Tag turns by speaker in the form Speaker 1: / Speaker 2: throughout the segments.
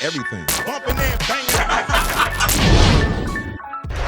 Speaker 1: everything.
Speaker 2: Bumping and banging.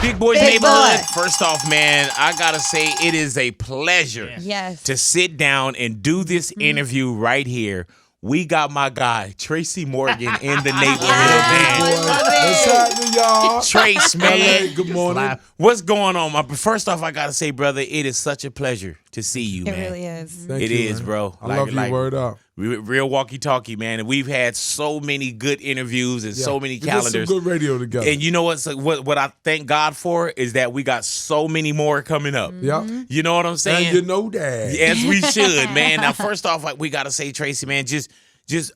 Speaker 3: Big Boys
Speaker 4: Big
Speaker 3: Neighborhood.
Speaker 4: Boy.
Speaker 3: First off, man, I gotta say it is a pleasure
Speaker 4: Yes.
Speaker 3: to sit down and do this interview right here. We got my guy Tracy Morgan in the neighborhood, man.
Speaker 5: What's happening, y'all?
Speaker 3: Trace, man.
Speaker 5: Hey, good morning.
Speaker 3: What's going on, my? First off, I gotta say, brother, it is such a pleasure to see you,
Speaker 4: It
Speaker 3: man.
Speaker 4: really is.
Speaker 5: Thank
Speaker 3: It
Speaker 5: you,
Speaker 3: is,
Speaker 5: man.
Speaker 3: bro.
Speaker 5: I love you. Word up.
Speaker 3: Real walkie-talkie, man. And we've had so many good interviews and so many
Speaker 5: We did
Speaker 3: calendars.
Speaker 5: some good radio together.
Speaker 3: And you know what I thank God for is that we got so many more coming up.
Speaker 5: Yep.
Speaker 3: You know what I'm saying?
Speaker 5: And you know that.
Speaker 3: As we should, man. Now, first off, like we gotta say, Tracy, man,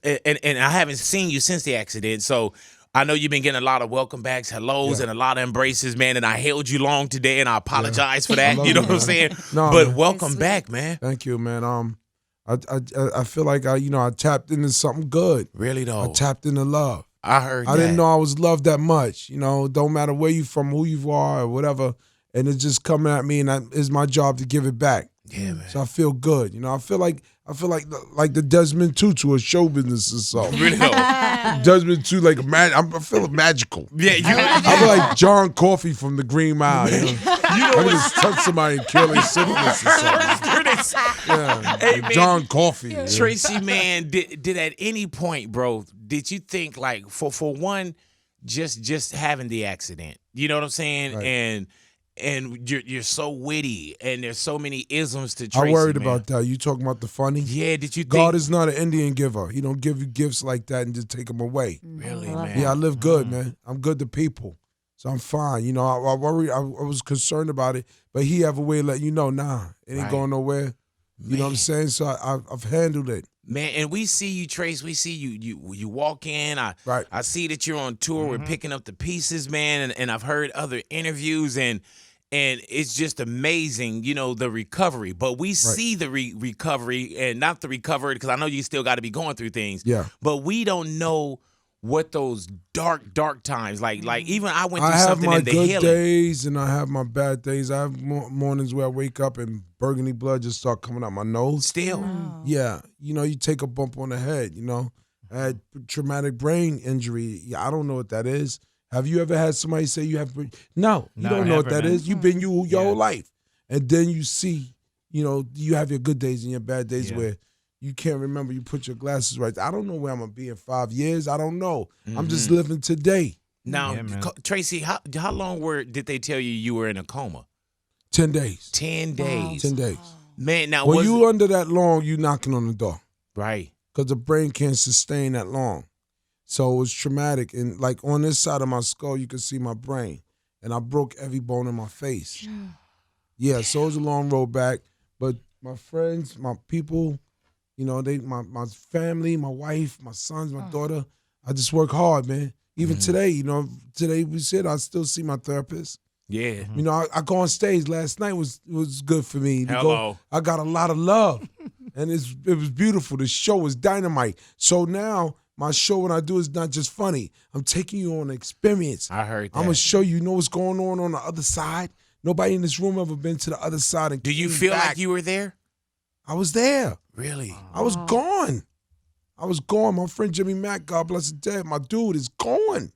Speaker 3: and I haven't seen you since the accident, so I know you've been getting a lot of welcome backs, hellos, and a lot of embraces, man. And I held you long today, and I apologize for that.
Speaker 5: love
Speaker 3: You know
Speaker 5: you,
Speaker 3: what I'm
Speaker 5: man.
Speaker 3: saying?
Speaker 5: No,
Speaker 3: but
Speaker 5: man.
Speaker 3: welcome back, man.
Speaker 5: Thank you, man. I feel like I tapped into something good.
Speaker 3: Really though,
Speaker 5: I tapped into love.
Speaker 3: I heard.
Speaker 5: I didn't know I was loved that much. You know, don't matter where you from, who you are, or whatever. And it's just coming at me, and it's my job to give it back.
Speaker 3: Yeah, man.
Speaker 5: So I feel good. You know, I feel like the Desmond Tutu of show business or something.
Speaker 3: Really though.
Speaker 5: Desmond Tutu, like I feel magical.
Speaker 3: Yeah, you.
Speaker 5: I feel like John Coffey from the Green Mile. You know, I can just touch somebody and kill their syphilis or something. Yeah,
Speaker 3: Hey, man.
Speaker 5: John Coffey. Yeah.
Speaker 3: Tracy, man, did at any point, bro, did you think like for one, just having the accident, you know what I'm saying,
Speaker 5: Right.
Speaker 3: and you're so witty, and there's so many isms to Tracy.
Speaker 5: I worried
Speaker 3: man.
Speaker 5: about that. You talking about the funny?
Speaker 3: Yeah, did you think?
Speaker 5: God is not an Indian giver. He don't give you gifts like that and just take them away.
Speaker 3: really,
Speaker 4: I love
Speaker 3: man.
Speaker 5: Yeah, I live good, man. I'm good to people. So I'm fine. You know, I worry. I was concerned about it, but he have a way of letting you know, nah, it ain't
Speaker 3: Right.
Speaker 5: going nowhere. You know what I'm saying? So I've handled it.
Speaker 3: Man, and we see you, Trace. We see you walk in.
Speaker 5: Right.
Speaker 3: I see that you're on tour. We're picking up the pieces, man. And I've heard other interviews, and it's just amazing, you know, the recovery. But we see the recovery, and not the recovery, because I know you still got to be going through things.
Speaker 5: Yeah.
Speaker 3: But we don't know what those dark times like even I went through
Speaker 5: I have
Speaker 3: something
Speaker 5: my
Speaker 3: in the
Speaker 5: good
Speaker 3: healing.
Speaker 5: days and I have my bad days. I have mornings where I wake up and burgundy blood just start coming out my nose.
Speaker 3: Still.
Speaker 5: Yeah, you know, you take a bump on the head. You know, I had traumatic brain injury. Yeah, I don't know what that is. Have you ever had somebody say you have? No, you don't know what that is. You've been your whole life, and then you see, you know, you have your good days and your bad days where you can't remember. You put your glasses right. I don't know where I'm gonna be in 5 years. I don't know. I'm just living today.
Speaker 3: Now, Tracy, how long did they tell you were in a coma?
Speaker 5: 10 days.
Speaker 3: 10 days.
Speaker 5: 10 days.
Speaker 3: Man, now
Speaker 5: When
Speaker 3: was
Speaker 5: you under that long, you knocking on the door
Speaker 3: right.
Speaker 5: because the brain can't sustain that long. So it was traumatic. And like on this side of my skull, you can see my brain. And I broke every bone in my face. Yeah, so it was a long road back. But my friends, my people, you know, my family, my wife, my sons, my daughter, I just work hard, man. Even today, you know, today we said I still see my therapist.
Speaker 3: Yeah.
Speaker 5: You know, I go on stage last night was good for me. To
Speaker 3: Hello.
Speaker 5: go, I got a lot of love. And it was beautiful. The show was dynamite. So now my show, when I do, is not just funny. I'm taking you on an experience.
Speaker 3: I heard that.
Speaker 5: I'm going to show you know what's going on the other side. Nobody in this room ever been to the other side. And
Speaker 3: Do you
Speaker 5: came
Speaker 3: feel
Speaker 5: back.
Speaker 3: like you were there?
Speaker 5: I was there.
Speaker 3: Really?
Speaker 5: I was gone. I was gone. My friend Jimmy Mack, God bless his dead, my dude is gone.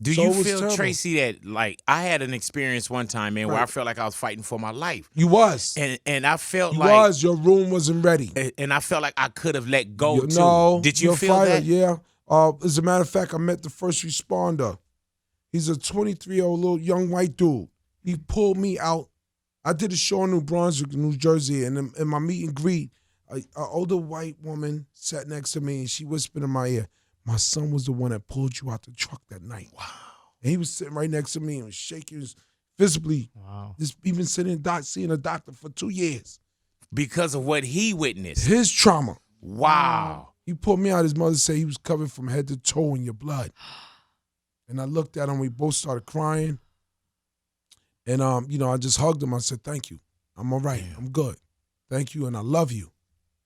Speaker 3: Do
Speaker 5: So
Speaker 3: you
Speaker 5: it was
Speaker 3: feel,
Speaker 5: terrible.
Speaker 3: Tracy, that like I had an experience one time, man, where I felt like I was fighting for my life.
Speaker 5: You was.
Speaker 3: And I felt
Speaker 5: You
Speaker 3: like
Speaker 5: was. Your room wasn't ready.
Speaker 3: and I felt like I could have let go too.
Speaker 5: No.
Speaker 3: Did you
Speaker 5: you're
Speaker 3: feel
Speaker 5: fighter,
Speaker 3: that?
Speaker 5: Yeah. As a matter of fact, I met the first responder. He's a 23-year-old little young white dude. He pulled me out. I did a show in New Brunswick, New Jersey, and in my meet and greet, an older white woman sat next to me, and she whispered in my ear, "My son was the one that pulled you out the truck that night." Wow. And he was sitting right next to me and was shaking. He was visibly, he been seeing a doctor for 2 years.
Speaker 3: Because of what he witnessed.
Speaker 5: His trauma.
Speaker 3: Wow.
Speaker 5: He pulled me out. His mother said he was covered from head to toe in your blood. And I looked at him. We both started crying. And, you know, I just hugged him. I said, "Thank you. I'm all right. I'm good. Thank you, and I love you."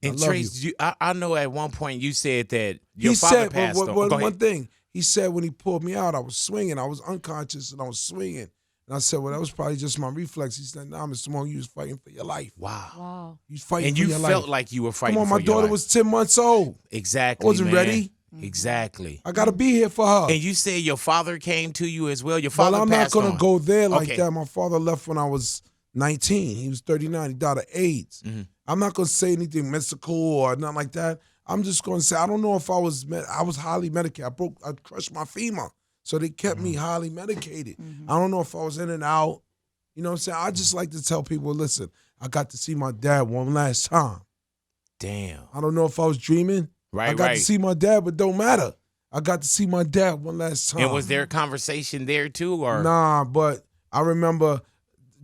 Speaker 3: And
Speaker 5: love
Speaker 3: Trace, I know at one point you said that your father
Speaker 5: said,
Speaker 3: passed on. Go
Speaker 5: one
Speaker 3: ahead.
Speaker 5: thing. He said when he pulled me out, I was swinging. I was unconscious, and I was swinging. And I said, "Well, that was probably just my reflex." He said, "Nah, Mr. Morgan, you was fighting for your life.
Speaker 3: Wow.
Speaker 4: Wow.
Speaker 5: You was fighting
Speaker 3: And
Speaker 5: for
Speaker 3: you
Speaker 5: your
Speaker 3: felt
Speaker 5: life."
Speaker 3: like you were fighting
Speaker 5: Come on,
Speaker 3: for
Speaker 5: my daughter
Speaker 3: your life.
Speaker 5: was 10 months old.
Speaker 3: Exactly,
Speaker 5: I wasn't
Speaker 3: man.
Speaker 5: ready.
Speaker 3: Exactly.
Speaker 5: I got to be here for her.
Speaker 3: And you said your father came to you as well. Your father
Speaker 5: Well, I'm not
Speaker 3: passed
Speaker 5: going
Speaker 3: on.
Speaker 5: to go there like
Speaker 3: Okay.
Speaker 5: that. My father left when I was 19. He was 39. He died of AIDS. I'm not going to say anything mystical or nothing like that. I'm just going to say I don't know if I was highly medicated. I crushed my femur, so they kept me highly medicated. I don't know if I was in and out. You know what I'm saying? I just like to tell people, listen, I got to see my dad one last time.
Speaker 3: Damn.
Speaker 5: I don't know if I was dreaming.
Speaker 3: Right,
Speaker 5: I got
Speaker 3: right.
Speaker 5: to see my dad, but don't matter. I got to see my dad one last time.
Speaker 3: And was there a conversation there too, or
Speaker 5: Nah, but I remember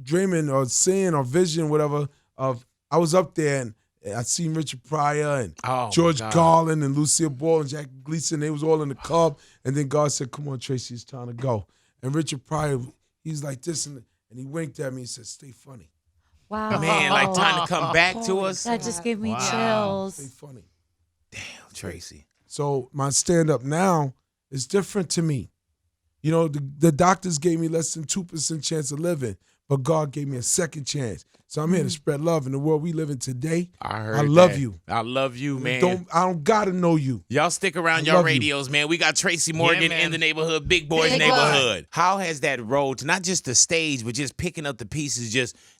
Speaker 5: dreaming or seeing or vision, whatever, of I was up there and I seen Richard Pryor and
Speaker 3: Oh,
Speaker 5: George
Speaker 3: my God.
Speaker 5: Garland and Lucille Ball and Jack Gleason. They was all in the club. And then God said, come on, Tracy, it's time to go. And Richard Pryor, he's like this, and he winked at me and said, stay funny.
Speaker 1: Wow.
Speaker 3: man, like time to come back to us?
Speaker 1: That just gave me
Speaker 5: Stay
Speaker 1: chills.
Speaker 5: funny.
Speaker 3: Damn, Tracy.
Speaker 5: So my stand-up now is different to me. You know, the doctors gave me less than 2% chance of living, but God gave me a second chance. So I'm here to spread love in the world we live in today.
Speaker 3: I heard
Speaker 5: I love
Speaker 3: that.
Speaker 5: you.
Speaker 3: I love you, man.
Speaker 5: I don't gotta know you.
Speaker 3: Y'all stick around
Speaker 5: I
Speaker 3: y'all
Speaker 5: love you.
Speaker 3: radios, man. We got Tracy Morgan
Speaker 4: man.
Speaker 3: in the neighborhood, Big Boy's
Speaker 1: Big Boy.
Speaker 3: neighborhood. How has that road to not just the stage, but just picking up the pieces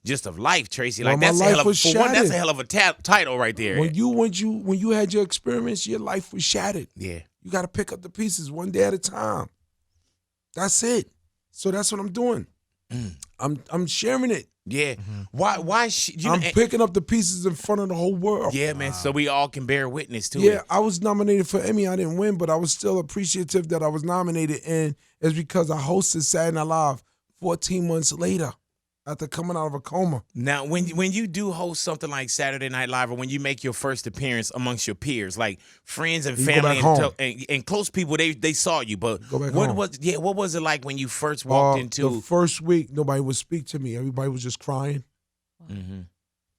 Speaker 3: just of life, Tracy?
Speaker 5: Well,
Speaker 3: Like
Speaker 5: my
Speaker 3: that's a
Speaker 5: life
Speaker 3: hell of
Speaker 5: was
Speaker 3: for one, that's a
Speaker 5: shattered.
Speaker 3: hell of a title right there.
Speaker 5: When you had your experience, your life was shattered.
Speaker 3: Yeah.
Speaker 5: You got to pick up the pieces one day at a time. That's it. So that's what I'm doing. I'm sharing it.
Speaker 3: Yeah. Why
Speaker 5: I'm picking up the pieces in front of the whole world.
Speaker 3: Yeah, man. So we all can bear witness to
Speaker 5: Yeah,
Speaker 3: it.
Speaker 5: I was nominated for Emmy. I didn't win, but I was still appreciative that I was nominated, and it's because I hosted Saturday Night Live 14 months later after coming out of a coma.
Speaker 3: Now, when you do host something like Saturday Night Live, or when you make your first appearance amongst your peers, like friends and
Speaker 5: You go
Speaker 3: family
Speaker 5: back home.
Speaker 3: and close people, they saw you. But
Speaker 5: Go back
Speaker 3: what
Speaker 5: home.
Speaker 3: was it like when you first walked
Speaker 5: The
Speaker 3: into?
Speaker 5: first week, nobody would speak to me. Everybody was just crying.
Speaker 3: Mhm.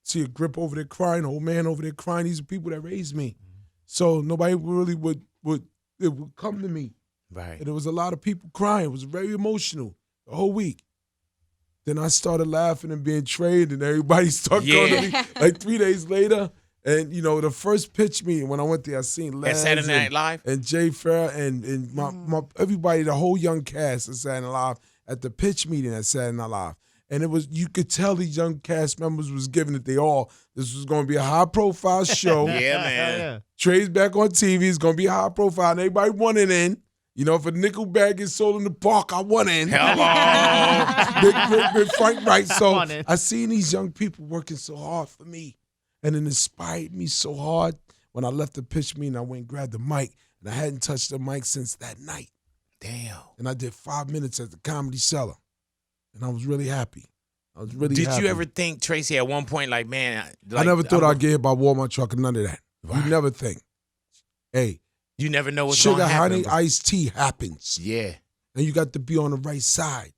Speaker 5: See a grip over there crying, old man over there crying. These are people that raised me. So nobody really would come to me.
Speaker 3: Right.
Speaker 5: And there was a lot of people crying. It was very emotional the whole week. Then I started laughing and being trained, and everybody started going to me like 3 days later. And, you know, the first pitch meeting when I went there, I seen
Speaker 3: At
Speaker 5: Les
Speaker 3: Saturday Night Live?
Speaker 5: and Jay Farrell and my everybody, the whole young cast at Saturday Night Live at the pitch meeting at Saturday Night Live. And you could tell these young cast members was giving it they all. This was going to be a high-profile show.
Speaker 3: Yeah, man.
Speaker 5: Trey's back on TV. It's going to be high profile. And everybody wanted in. You know, if a nickel bag gets sold in the park, I want in.
Speaker 3: Hello.
Speaker 5: Big Frank Wright. So
Speaker 4: Want in.
Speaker 5: I seen these young people working so hard for me. And it inspired me so hard. When I left the pitch meeting, I went and grabbed the mic. And I hadn't touched the mic since that night.
Speaker 3: Damn.
Speaker 5: And I did 5 minutes at the Comedy Cellar. And I was really happy. I was really
Speaker 3: Did
Speaker 5: happy.
Speaker 3: you ever think, Tracy, at one point, like, man,
Speaker 5: I never thought I'd get hit by a Walmart truck or none of that.
Speaker 3: Right.
Speaker 5: You never think. Hey,
Speaker 3: you never know what's
Speaker 5: sugar,
Speaker 3: going to happen.
Speaker 5: honey, iced tea happens.
Speaker 3: Yeah.
Speaker 5: And you got to be on the right side.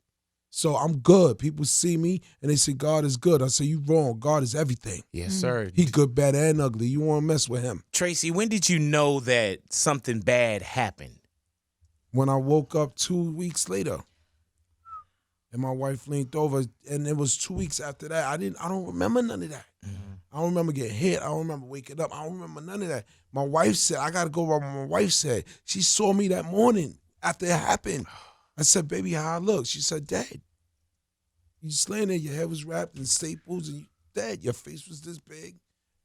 Speaker 5: So I'm good. People see me and they say, God is good. I say, you wrong. God is everything.
Speaker 3: Yes, sir.
Speaker 5: He good, bad, and ugly. You want to mess with him.
Speaker 3: Tracy, when did you know that something bad happened?
Speaker 5: When I woke up 2 weeks later and my wife leaned over, and it was 2 weeks after that, I don't remember none of that. I don't remember getting hit. I don't remember waking up. I don't remember none of that. My wife said, I got to go by what my wife said. She saw me that morning after it happened. I said, baby, how I look? She said, Dad, you just laying there, your head was wrapped in staples, and you dead. Your face was this big.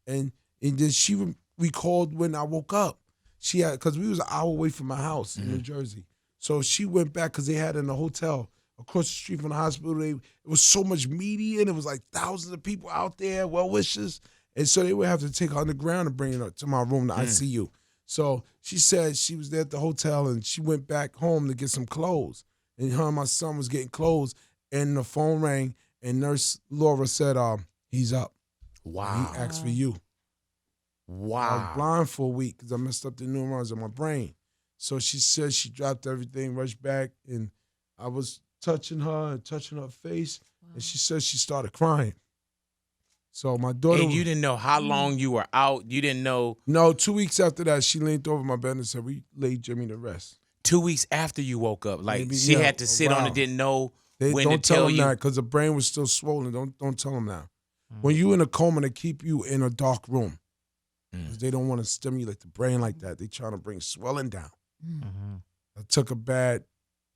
Speaker 5: And then she recalled when I woke up. She had, because we was an hour away from my house in New Jersey. So she went back because they had in the hotel across the street from the hospital. It was so much media, and it was like thousands of people out there, well-wishers. And so they would have to take her on the ground and bring her to my room, the ICU. So she said she was there at the hotel, and she went back home to get some clothes. And her and my son was getting clothes, and the phone rang, and Nurse Laura said, he's up.
Speaker 3: Wow.
Speaker 5: He asked for you. I was
Speaker 3: Wow.
Speaker 5: blind for a week because I messed up the neurons in my brain. So she said she dropped everything, rushed back, and I was touching her and touching her face, and she said she started crying. So my daughter...
Speaker 3: And you didn't know how long you were out. You didn't know
Speaker 5: No, 2 weeks after that, she leaned over my bed and said, we laid Jimmy to rest.
Speaker 3: 2 weeks after you woke up. Like
Speaker 5: Maybe,
Speaker 3: she
Speaker 5: yeah,
Speaker 3: had to sit on
Speaker 5: wow.
Speaker 3: it, didn't know
Speaker 5: They
Speaker 3: when
Speaker 5: don't
Speaker 3: to
Speaker 5: tell
Speaker 3: tell
Speaker 5: him
Speaker 3: you.
Speaker 5: that because the brain was still swollen. Don't tell him that. When you in a coma, they keep you in a dark room. 'Cause they don't want to stimulate the brain like that. They trying to bring swelling down. I took a bad.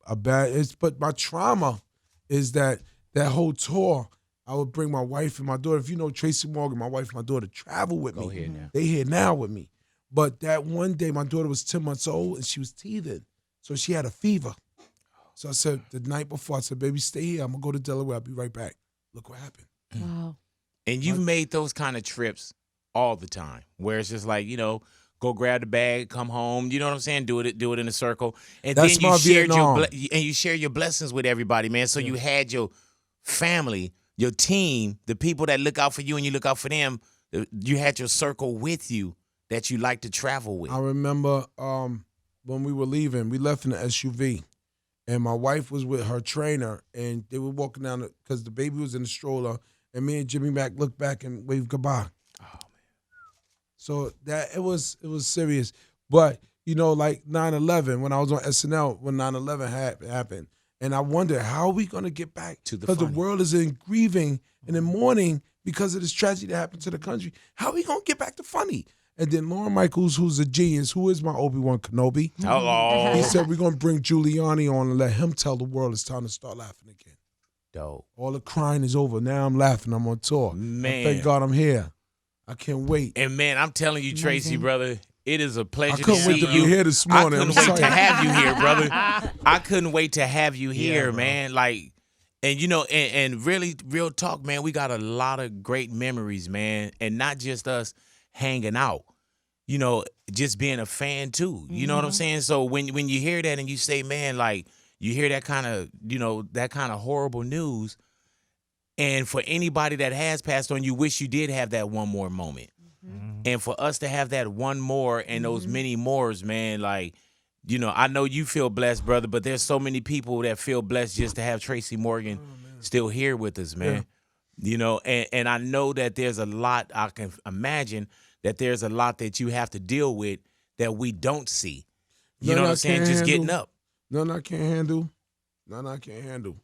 Speaker 5: But my trauma is that whole tour. I would bring my wife and my daughter. If you know Tracy Morgan, my wife and my daughter travel with me.
Speaker 3: Go ahead now.
Speaker 5: They here now with me. But that one day, my daughter was 10 months old and she was teething. So she had a fever. So I said, the night before, I said, baby, stay here. I'm going to go to Delaware. I'll be right back. Look what happened.
Speaker 1: Wow.
Speaker 3: And you've made those kind of trips all the time, where it's just like, go grab the bag, come home. You know what I'm saying? Do it in a circle, and
Speaker 5: That's
Speaker 3: then
Speaker 5: my
Speaker 3: you shared
Speaker 5: Vietnam.
Speaker 3: you share your blessings with everybody, man. So you had your family, your team, the people that look out for you and you look out for them. You had your circle with you that you like to travel with.
Speaker 5: I remember when we were leaving, we left in the SUV, and my wife was with her trainer, and they were walking down because the baby was in the stroller, and me and Jimmy Mack looked back and waved goodbye.
Speaker 3: Oh man!
Speaker 5: So that it was serious, but like 9/11 when I was on SNL when 9/11 happened, and I wondered how are we gonna get back
Speaker 3: To the
Speaker 5: because the
Speaker 3: funny.
Speaker 5: world is in grieving and in mourning because of this tragedy that happened to the country. How are we gonna get back to funny? And then Lauren Michaels, who's a genius, who is my Obi-Wan Kenobi,
Speaker 3: Hello.
Speaker 5: he said we're gonna bring Giuliani on and let him tell the world it's time to start laughing again.
Speaker 3: Dope.
Speaker 5: All the crying is over. Now I'm laughing. I'm on tour.
Speaker 3: Man.
Speaker 5: Thank God I'm here. I can't wait.
Speaker 3: And man, I'm telling you, Tracy, brother, it is a pleasure
Speaker 5: I couldn't
Speaker 3: to
Speaker 5: wait
Speaker 3: see
Speaker 5: to
Speaker 3: you.
Speaker 5: be here this
Speaker 3: I
Speaker 5: morning.
Speaker 3: couldn't
Speaker 5: I'm
Speaker 3: wait to
Speaker 5: excited.
Speaker 3: have you here, brother. I couldn't wait to have you here,
Speaker 5: bro.
Speaker 3: man. Like, and and really, real talk, man. We got a lot of great memories, man, and not just us hanging out. Just being a fan too. You know what I'm saying? So when you hear that and you say, man, like you hear that kind of horrible news, and for anybody that has passed on, you wish you did have that one more moment. And for us to have that one more and those many mores, man, like, I know you feel blessed, brother, but there's so many people that feel blessed just to have Tracy Morgan still here with us, man. And I know that there's a lot, I can imagine that there's a lot that you have to deal with that we don't see. You know what I'm saying? Just getting up.
Speaker 5: None I can't handle. None I can't handle.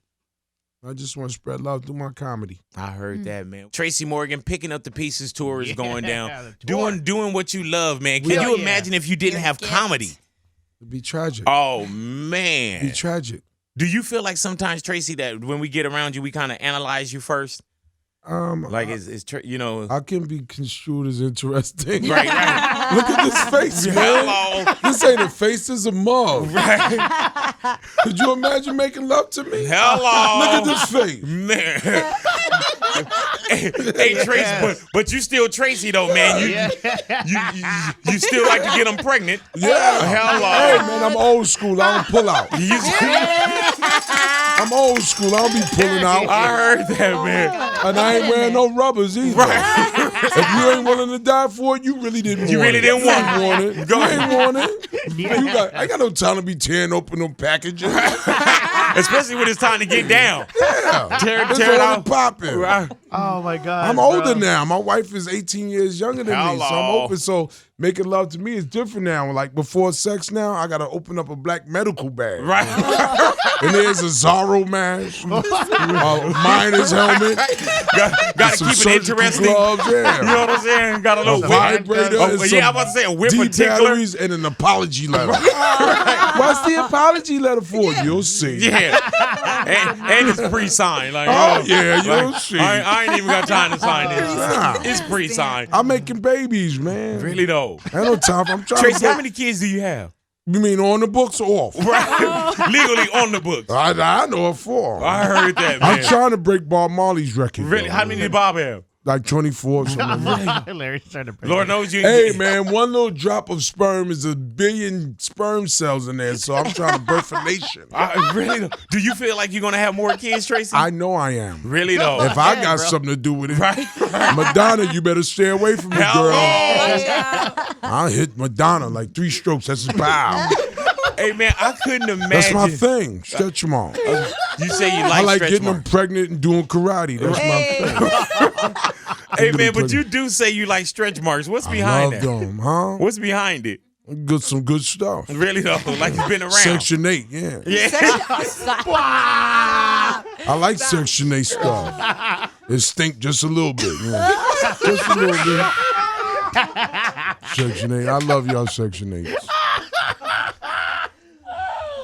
Speaker 5: I just want to spread love through my comedy.
Speaker 3: I heard that, man. Tracy Morgan, Picking Up the Pieces tour is going down.
Speaker 4: the tour.
Speaker 3: Doing what you love, man. Can
Speaker 4: Hell
Speaker 3: you
Speaker 4: yeah.
Speaker 3: imagine if you didn't have comedy?
Speaker 5: It'd be tragic.
Speaker 3: Oh,
Speaker 5: It'd
Speaker 3: man.
Speaker 5: be tragic.
Speaker 3: Do you feel like sometimes, Tracy, that when we get around you, we kind of analyze you first? Like,
Speaker 5: I can be construed as interesting.
Speaker 3: Right, right.
Speaker 5: Look at this face, man.
Speaker 3: Hello.
Speaker 5: This ain't a face, this is a mug.
Speaker 3: Right.
Speaker 5: Could you imagine making love to me?
Speaker 3: Hello.
Speaker 5: Look at this face.
Speaker 3: Man. hey, Tracy, but you still Tracy, though, man. You still like to get them pregnant.
Speaker 5: Yeah.
Speaker 3: Hello.
Speaker 5: Hey, man, I'm old school. I don't pull out. I'm old school. I don't be pulling out.
Speaker 3: I heard that, man.
Speaker 5: And I ain't wearing no rubbers either. If you ain't willing to die for it, you really didn't want it.
Speaker 3: You really didn't want it.
Speaker 5: want it.
Speaker 3: Go
Speaker 5: You
Speaker 3: ahead.
Speaker 5: ain't want it. I ain't got no time to be tearing open no packages.
Speaker 3: Especially when it's time to get down.
Speaker 5: Yeah.
Speaker 3: Tear
Speaker 5: It's
Speaker 3: it
Speaker 5: all
Speaker 3: out.
Speaker 5: popping.
Speaker 3: Right.
Speaker 4: Oh my God.
Speaker 5: I'm older now. My wife is 18 years younger than me, so I'm
Speaker 3: Hello.
Speaker 5: open. So making love to me is different now. Like before sex now, I gotta open up a black medical bag.
Speaker 3: Right.
Speaker 5: And there's a Zorro mask, a miner's helmet,
Speaker 3: Got to
Speaker 5: some
Speaker 3: keep it
Speaker 5: surgical
Speaker 3: interesting.
Speaker 5: gloves, yeah.
Speaker 3: You know what I'm saying? Got a little
Speaker 5: A
Speaker 3: whip.
Speaker 5: vibrator.
Speaker 3: Oh,
Speaker 5: and
Speaker 3: yeah,
Speaker 5: some
Speaker 3: I'm about to say a whip
Speaker 5: deep
Speaker 3: particular.
Speaker 5: batteries and an apology letter. What's the apology letter for? You'll see.
Speaker 3: Yeah. and it's pre-signed. Like,
Speaker 5: Oh, yeah, you'll
Speaker 3: like,
Speaker 5: see.
Speaker 3: I ain't even got time to sign this.
Speaker 5: Nah.
Speaker 3: It's pre-signed.
Speaker 5: I'm making babies, man.
Speaker 3: Really though.
Speaker 5: I ain't no time. I'm trying
Speaker 3: Tracy,
Speaker 5: to
Speaker 3: how many kids do you have?
Speaker 5: You mean on the books or off?
Speaker 3: Right. Legally on the books.
Speaker 5: I know of 4.
Speaker 3: I heard that, man.
Speaker 5: I'm trying to break Bob Marley's record.
Speaker 3: Really?
Speaker 5: though,
Speaker 3: How many did Bob have?
Speaker 5: Like 24 or something. like that.
Speaker 4: Larry's trying to break
Speaker 3: Lord
Speaker 4: it.
Speaker 3: knows you.
Speaker 5: Hey, man, one little drop of sperm is 1 billion sperm cells in there, so I'm trying to birth a nation.
Speaker 3: I really don't. Do you feel like you're going to have more kids, Tracy?
Speaker 5: I know I am.
Speaker 3: Really though.
Speaker 5: If I
Speaker 4: Yeah,
Speaker 5: got
Speaker 4: bro.
Speaker 5: something to do with it.
Speaker 3: Right.
Speaker 5: Madonna, you better stay away from me,
Speaker 3: Hello.
Speaker 5: girl. I'll hit Madonna like 3 strokes. That's a pow.
Speaker 3: Hey, man, I couldn't imagine.
Speaker 5: That's my thing. Stretch them on.
Speaker 3: You say you like
Speaker 5: I like
Speaker 3: stretch
Speaker 5: getting them
Speaker 3: marks.
Speaker 5: pregnant and doing karate. That's my thing.
Speaker 3: Hey, man, but you do say you like stretch marks. What's behind
Speaker 5: Love
Speaker 3: that?
Speaker 5: them, huh?
Speaker 3: What's behind it?
Speaker 5: Some good stuff.
Speaker 3: Really though, like you've been around.
Speaker 5: Section 8, yeah.
Speaker 3: Yeah.
Speaker 5: I like Section 8 stuff. It stink just a little bit. Yeah. Just a little bit. Section 8. I love y'all Section 8s.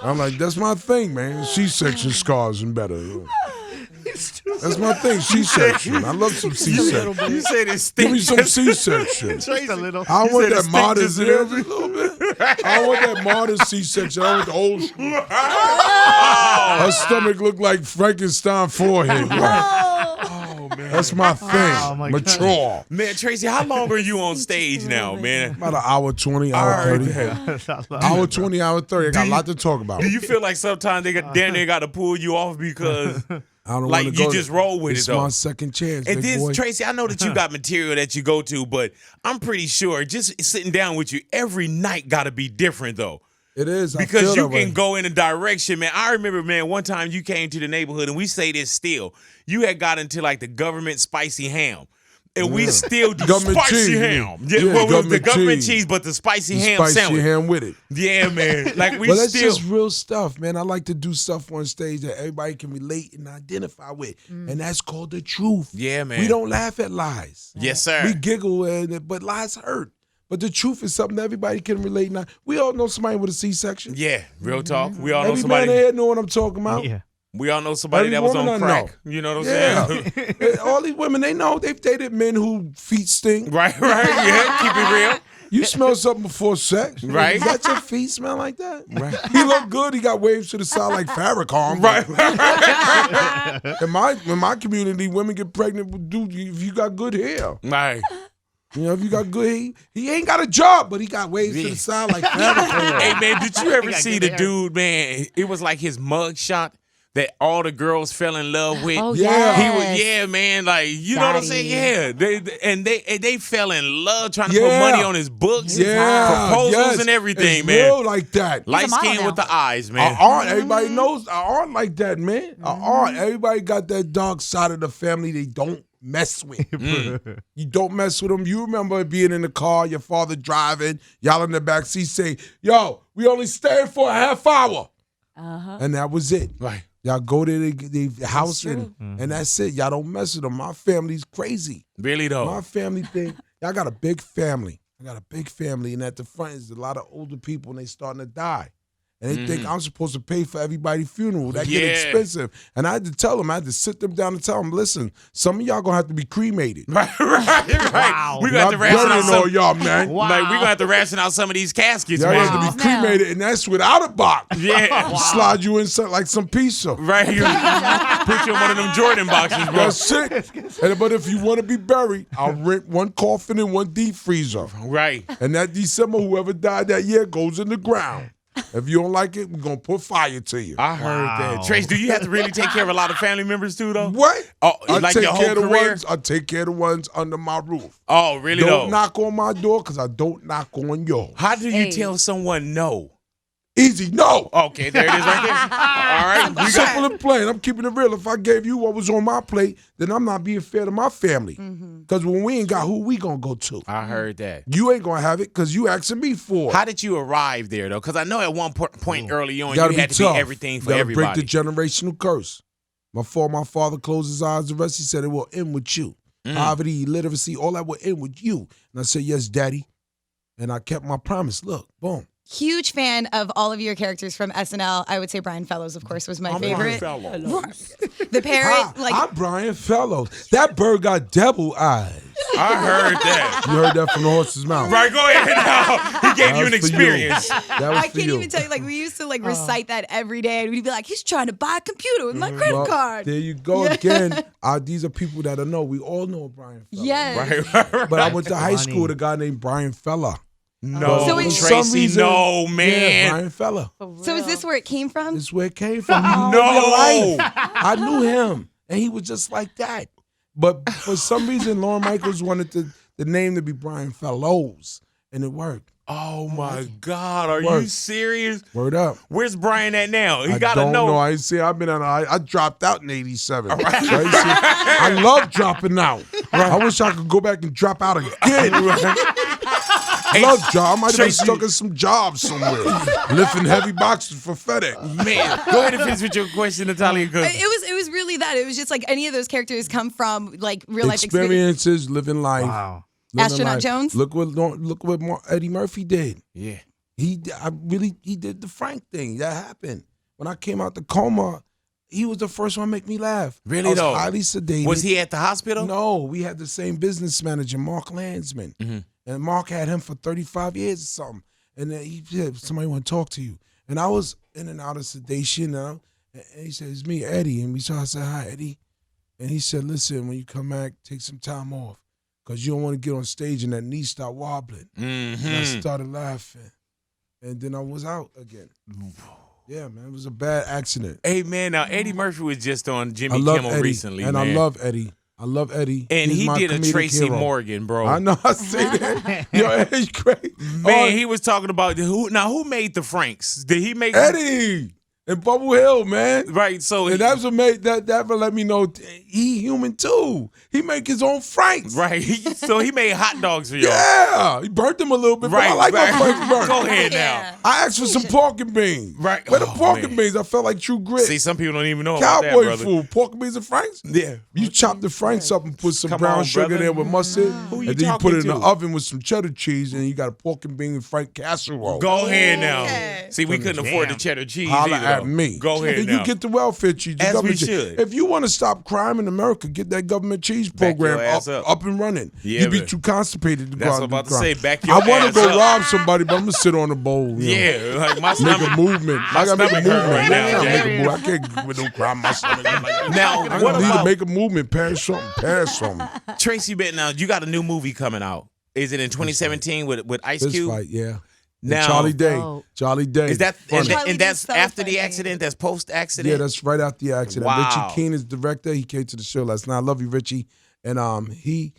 Speaker 5: I'm like, that's my thing, man. C-section scars and better. That's my thing, C-section. I love some C-section.
Speaker 3: You said it
Speaker 5: Give me
Speaker 3: stinks.
Speaker 5: some C-section.
Speaker 1: Just a little.
Speaker 5: I don't want
Speaker 3: said it
Speaker 5: that modern
Speaker 3: stinks just a
Speaker 5: a little bit. I don't want that modern C-section. I want the old school. Her stomach looked like Frankenstein forehead.
Speaker 3: Oh, man.
Speaker 5: That's my thing.
Speaker 1: Oh, my
Speaker 5: Mature.
Speaker 3: Man, Tracy, how long are you on stage now, man?
Speaker 5: About an hour 20, hour 30. Hour 20, hour 30. I got a lot to talk about.
Speaker 3: Do you feel like sometimes they got to pull you off because
Speaker 5: I don't
Speaker 3: like
Speaker 5: wanna
Speaker 3: you
Speaker 5: go
Speaker 3: just
Speaker 5: there.
Speaker 3: roll with
Speaker 5: It's
Speaker 3: it though?
Speaker 5: my second chance,
Speaker 3: And
Speaker 5: big
Speaker 3: then
Speaker 5: boy.
Speaker 3: Tracy, I know that you got material that you go to, but I'm pretty sure just sitting down with you every night got to be different though.
Speaker 5: It is. I
Speaker 3: Because
Speaker 5: feel
Speaker 3: you
Speaker 5: that way.
Speaker 3: can go in a direction, man. I remember, man, one time you came to the neighborhood, and we say this still. You had got into like the government spicy ham. And we still do
Speaker 5: Government
Speaker 3: spicy
Speaker 5: cheese,
Speaker 3: ham.
Speaker 5: yeah.
Speaker 3: Yeah, well, it was the
Speaker 5: Government
Speaker 3: government
Speaker 5: cheese.
Speaker 3: cheese, but the spicy
Speaker 5: The
Speaker 3: ham
Speaker 5: spicy
Speaker 3: sandwich.
Speaker 5: ham with it.
Speaker 3: Yeah, man. Like we
Speaker 5: Well, that's
Speaker 3: still.
Speaker 5: just real stuff, man. I like to do stuff on stage that everybody can relate and identify with, and that's called the truth.
Speaker 3: Yeah, man.
Speaker 5: We don't laugh at lies.
Speaker 3: Yes, sir.
Speaker 5: We giggle at it, but lies hurt. But the truth is something that everybody can relate. Now, we all know somebody with a C-section.
Speaker 3: Yeah, real talk. We all know
Speaker 5: Every
Speaker 3: somebody.
Speaker 5: man here know what I'm talking about.
Speaker 1: Yeah.
Speaker 3: We all know somebody
Speaker 5: Every
Speaker 3: that was
Speaker 5: woman
Speaker 3: on
Speaker 5: I
Speaker 3: crack.
Speaker 5: know.
Speaker 3: You know what I'm
Speaker 5: Yeah.
Speaker 3: saying?
Speaker 5: All these women, they know. They've dated men who feet stink.
Speaker 3: right. Yeah, keep it real.
Speaker 5: You smell something before sex.
Speaker 3: Right.
Speaker 5: Does that your feet smell like that?
Speaker 3: Right.
Speaker 5: He look good. He got waves to the side like Farrakhan.
Speaker 3: Right.
Speaker 5: In my community, women get pregnant with dudes if you got good hair.
Speaker 3: Right.
Speaker 5: You know, if you got good hair, he ain't got a job, but he got waves to
Speaker 3: Yeah.
Speaker 5: the side like Farrakhan.
Speaker 3: Hey, man, did you ever
Speaker 1: got
Speaker 3: see
Speaker 1: good
Speaker 3: the
Speaker 1: hair.
Speaker 3: dude, man? It was like his mug shot that all the girls fell in love with.
Speaker 4: Oh,
Speaker 5: Yeah.
Speaker 3: He
Speaker 4: yes.
Speaker 3: was, yeah, man, like you know what I'm saying? Yeah, they fell in love trying to put
Speaker 5: Yeah.
Speaker 3: money on his books,
Speaker 5: Yeah,
Speaker 3: proposals
Speaker 5: yes.
Speaker 3: and everything,
Speaker 5: It's
Speaker 3: man.
Speaker 5: real like that.
Speaker 3: Light
Speaker 4: model
Speaker 3: skin
Speaker 4: now.
Speaker 3: with the eyes,
Speaker 5: Our
Speaker 3: man.
Speaker 5: aunt, everybody knows our aunt like that, man. Our aunt, everybody got that dark side of the family they don't mess with. You don't mess with them. You remember being in the car, your father driving, y'all in the back seat say, yo, we only staying for a half hour. And that was it.
Speaker 3: Right.
Speaker 5: Y'all go to the house and that's it. Y'all don't mess with them. My family's crazy.
Speaker 3: Really though.
Speaker 5: My family thing, y'all got a big family. I got a big family, and at the front is a lot of older people, and they starting to die. And they think I'm supposed to pay for everybody's funeral. That get
Speaker 3: Yeah.
Speaker 5: expensive. And I had to tell them, I had to sit them down and tell them, listen, some of y'all gonna have to be cremated.
Speaker 3: Right.
Speaker 1: Wow.
Speaker 3: We got to
Speaker 5: Not
Speaker 3: ration out
Speaker 5: burying all
Speaker 3: some.
Speaker 5: y'all, man.
Speaker 1: Wow.
Speaker 3: Like we gonna have to ration out some of these caskets,
Speaker 5: Y'all
Speaker 3: man.
Speaker 5: have to be cremated, and that's without a box.
Speaker 3: Yeah.
Speaker 5: Slide you in like some pizza.
Speaker 3: Right. Put you in one of them Jordan boxes, bro.
Speaker 5: That's it. But if you want to be buried, I'll rent one coffin and one deep freezer.
Speaker 3: Right.
Speaker 5: And that December, whoever died that year goes in the ground. If you don't like it, we're going to put fire to you.
Speaker 3: I heard
Speaker 1: Wow.
Speaker 3: that. Trace, do you have to really take care of a lot of family members too, though?
Speaker 5: What?
Speaker 3: Oh,
Speaker 5: I
Speaker 3: like
Speaker 5: take
Speaker 3: your
Speaker 5: care
Speaker 3: whole
Speaker 5: of the
Speaker 3: career?
Speaker 5: ones. I take care of the ones under my roof.
Speaker 3: Oh, really
Speaker 5: Don't
Speaker 3: though?
Speaker 5: knock on my door because I don't knock on yours.
Speaker 3: How do you
Speaker 4: Hey.
Speaker 3: tell someone no?
Speaker 5: Easy, no.
Speaker 3: Okay, there it is right there. All right. We got,
Speaker 5: Simple and plain. I'm keeping it real. If I gave you what was on my plate, then I'm not being fair to my family. Because when we ain't got who we going to go to?
Speaker 3: I heard that.
Speaker 5: You ain't going to have it because you asking me for it.
Speaker 3: How did you arrive there, though? Because I know at one point early on,
Speaker 5: Gotta
Speaker 3: you
Speaker 5: be
Speaker 3: had to
Speaker 5: tough.
Speaker 3: be everything for
Speaker 5: Gotta
Speaker 3: everybody.
Speaker 5: break the generational curse. Before my father closed his eyes, the rest he said it will end with you. Poverty, illiteracy, all that will end with you. And I said, yes, daddy. And I kept my promise. Look, boom.
Speaker 4: Huge fan of all of your characters from SNL. I would say Brian Fellows, of course, was my favorite. The parrot,
Speaker 5: I'm Brian Fellows. That bird got devil eyes.
Speaker 3: I heard that.
Speaker 5: You heard that from the horse's mouth.
Speaker 3: Right, go ahead now. He gave you an
Speaker 5: That was for
Speaker 3: experience.
Speaker 5: That was
Speaker 4: I
Speaker 5: for
Speaker 4: can't
Speaker 5: you.
Speaker 4: even tell you, like, we used to, like, recite that every day. And we'd be like, he's trying to buy a computer with my credit
Speaker 5: Well,
Speaker 4: card.
Speaker 5: there you go again. These are people that I know. We all know Brian Fellows.
Speaker 4: Yes.
Speaker 3: Right.
Speaker 5: But I went to high
Speaker 1: Funny.
Speaker 5: school with a guy named Brian Fella.
Speaker 3: No,
Speaker 4: So it's-
Speaker 3: Tracy, no, man.
Speaker 5: Yeah, Brian Fella.
Speaker 4: So is this where it came from?
Speaker 5: This is where it came from.
Speaker 3: No.
Speaker 5: Real life. I knew him, and he was just like that. But for some reason, Lauren Michaels wanted the name to be Brian Fellows, and it worked.
Speaker 3: Oh, my God. Are you
Speaker 5: Word.
Speaker 3: serious?
Speaker 5: Word up.
Speaker 3: Where's Brian at now? He
Speaker 5: I
Speaker 3: got to
Speaker 5: don't
Speaker 3: know.
Speaker 5: I ain't see. I've been on. I dropped out in '87. So I love dropping out. I wish I could go back and drop out again. I love job. I might have been
Speaker 3: Tracy.
Speaker 5: stuck in some jobs somewhere, lifting heavy boxes for FedEx.
Speaker 3: Man, go ahead and finish with your question, Natalia. 'cause-
Speaker 4: It was really that. It was just like any of those characters come from like real life experience.
Speaker 5: Experiences, living life.
Speaker 1: Wow.
Speaker 4: Astronaut Jones?
Speaker 5: Look what Eddie Murphy did.
Speaker 3: Yeah.
Speaker 5: He did the Frank thing. That happened. When I came out the coma, he was the first one to make me laugh.
Speaker 3: Really
Speaker 5: I was
Speaker 3: though?
Speaker 5: highly sedated.
Speaker 3: Was he at the hospital?
Speaker 5: No, we had the same business manager, Mark Landsman.
Speaker 3: Mm-hmm.
Speaker 5: And Mark had him for 35 years or something. And then he said, somebody want to talk to you. And I was in and out of sedation. And he said, it's me, Eddie. And I said, hi, Eddie. And he said, listen, when you come back, take some time off. Because you don't want to get on stage and that knee start wobbling.
Speaker 3: Mm-hmm.
Speaker 5: And I started laughing. And then I was out again. Yeah, man, it was a bad accident.
Speaker 3: Hey, man, now Eddie Murphy was just on Jimmy
Speaker 5: love
Speaker 3: Kimmel
Speaker 5: Eddie,
Speaker 3: recently,
Speaker 5: and
Speaker 3: man.
Speaker 5: I love Eddie.
Speaker 3: And
Speaker 5: He's
Speaker 3: he
Speaker 5: my
Speaker 3: did a
Speaker 5: comedic
Speaker 3: Tracy
Speaker 5: hero.
Speaker 3: Morgan, bro.
Speaker 5: I know, I say that. Yo, Eddie's great.
Speaker 3: Man, he was talking about who made the Franks? Did he make
Speaker 5: Eddie and Bubble Hill, man.
Speaker 3: Right, so
Speaker 5: And that's what made that let me know he human too. He make his own Franks.
Speaker 3: right. So he made hot dogs for y'all.
Speaker 5: Yeah, he burnt them a little bit,
Speaker 3: Right,
Speaker 5: but I like
Speaker 3: right.
Speaker 5: my Franks burnt.
Speaker 3: Go ahead
Speaker 4: Yeah.
Speaker 3: now.
Speaker 5: I asked for some pork and beans.
Speaker 3: Right.
Speaker 5: Where the
Speaker 3: Oh,
Speaker 5: pork
Speaker 3: man.
Speaker 5: and beans? I felt like True Grit.
Speaker 3: See, some people don't even know about that,
Speaker 5: Cowboy
Speaker 3: brother.
Speaker 5: food, pork and beans and Franks.
Speaker 3: Yeah.
Speaker 5: You chop the Franks up and put some
Speaker 3: Come
Speaker 5: brown
Speaker 3: on,
Speaker 5: sugar
Speaker 3: brother.
Speaker 5: there with mustard,
Speaker 3: Who you
Speaker 5: and then you put it in
Speaker 3: talking
Speaker 5: the
Speaker 3: to?
Speaker 5: oven with some cheddar cheese, and you got a pork and bean and Frank casserole.
Speaker 3: Go ahead now.
Speaker 4: Okay.
Speaker 3: See, we couldn't afford the cheddar cheese
Speaker 5: Holla
Speaker 3: either.
Speaker 5: at
Speaker 3: though.
Speaker 5: me.
Speaker 3: Go ahead
Speaker 5: And
Speaker 3: now.
Speaker 5: you get the welfare cheese. the
Speaker 3: As we
Speaker 5: government cheese.
Speaker 3: should.
Speaker 5: If you want to stop crime in America, get that government cheese
Speaker 3: Back your
Speaker 5: program
Speaker 3: ass up.
Speaker 5: up and running.
Speaker 3: Yeah,
Speaker 5: you be
Speaker 3: man.
Speaker 5: too constipated to go
Speaker 3: That's
Speaker 5: out
Speaker 3: what
Speaker 5: and
Speaker 3: I'm
Speaker 5: do
Speaker 3: about to
Speaker 5: crime.
Speaker 3: say. Back your
Speaker 5: I want
Speaker 3: ass
Speaker 5: to go
Speaker 3: up.
Speaker 5: rob somebody, but I'm gonna sit on the bowl. You know.
Speaker 3: Yeah, like my
Speaker 5: Make
Speaker 3: stomach.
Speaker 5: a movement. I gotta make a
Speaker 3: stomach hurt
Speaker 5: movement.
Speaker 3: right now,
Speaker 5: I can't
Speaker 3: Jack.
Speaker 5: make a move. I can't get with no crime. My stomach.
Speaker 3: Now,
Speaker 5: I
Speaker 3: what
Speaker 5: need to
Speaker 3: about
Speaker 5: make a movement. Pass something.
Speaker 3: Tracy Bennett? Now, you got a new movie coming out. Is it in 2017 with Ice
Speaker 5: This
Speaker 3: Cube?
Speaker 5: fight, yeah. And
Speaker 3: Now-
Speaker 5: Charlie Day.
Speaker 1: Oh.
Speaker 5: Charlie Day.
Speaker 3: Is that
Speaker 5: Funny.
Speaker 4: Charlie
Speaker 3: and that's
Speaker 4: Day's so
Speaker 3: after the
Speaker 4: funny.
Speaker 3: accident? That's post accident?
Speaker 5: Yeah, that's right after the accident.
Speaker 3: Wow.
Speaker 5: Richie Keene is director. He came to the show last night. I love you, Richie. And he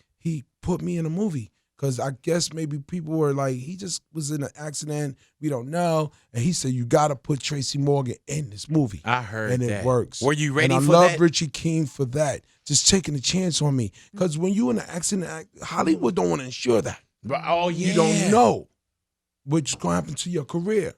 Speaker 5: put me in a movie because I guess maybe people were like, he just was in an accident. We don't know. And he said, you got to put Tracy Morgan in this movie.
Speaker 3: I heard
Speaker 5: and
Speaker 3: that.
Speaker 5: it works.
Speaker 3: Were you ready
Speaker 5: and
Speaker 3: for
Speaker 5: I love
Speaker 3: that?
Speaker 5: Richie Keene for that. Just taking a chance on me. Because when you in an accident, Hollywood don't want to insure that.
Speaker 3: Oh yeah.
Speaker 5: You don't know what's going to happen to your career.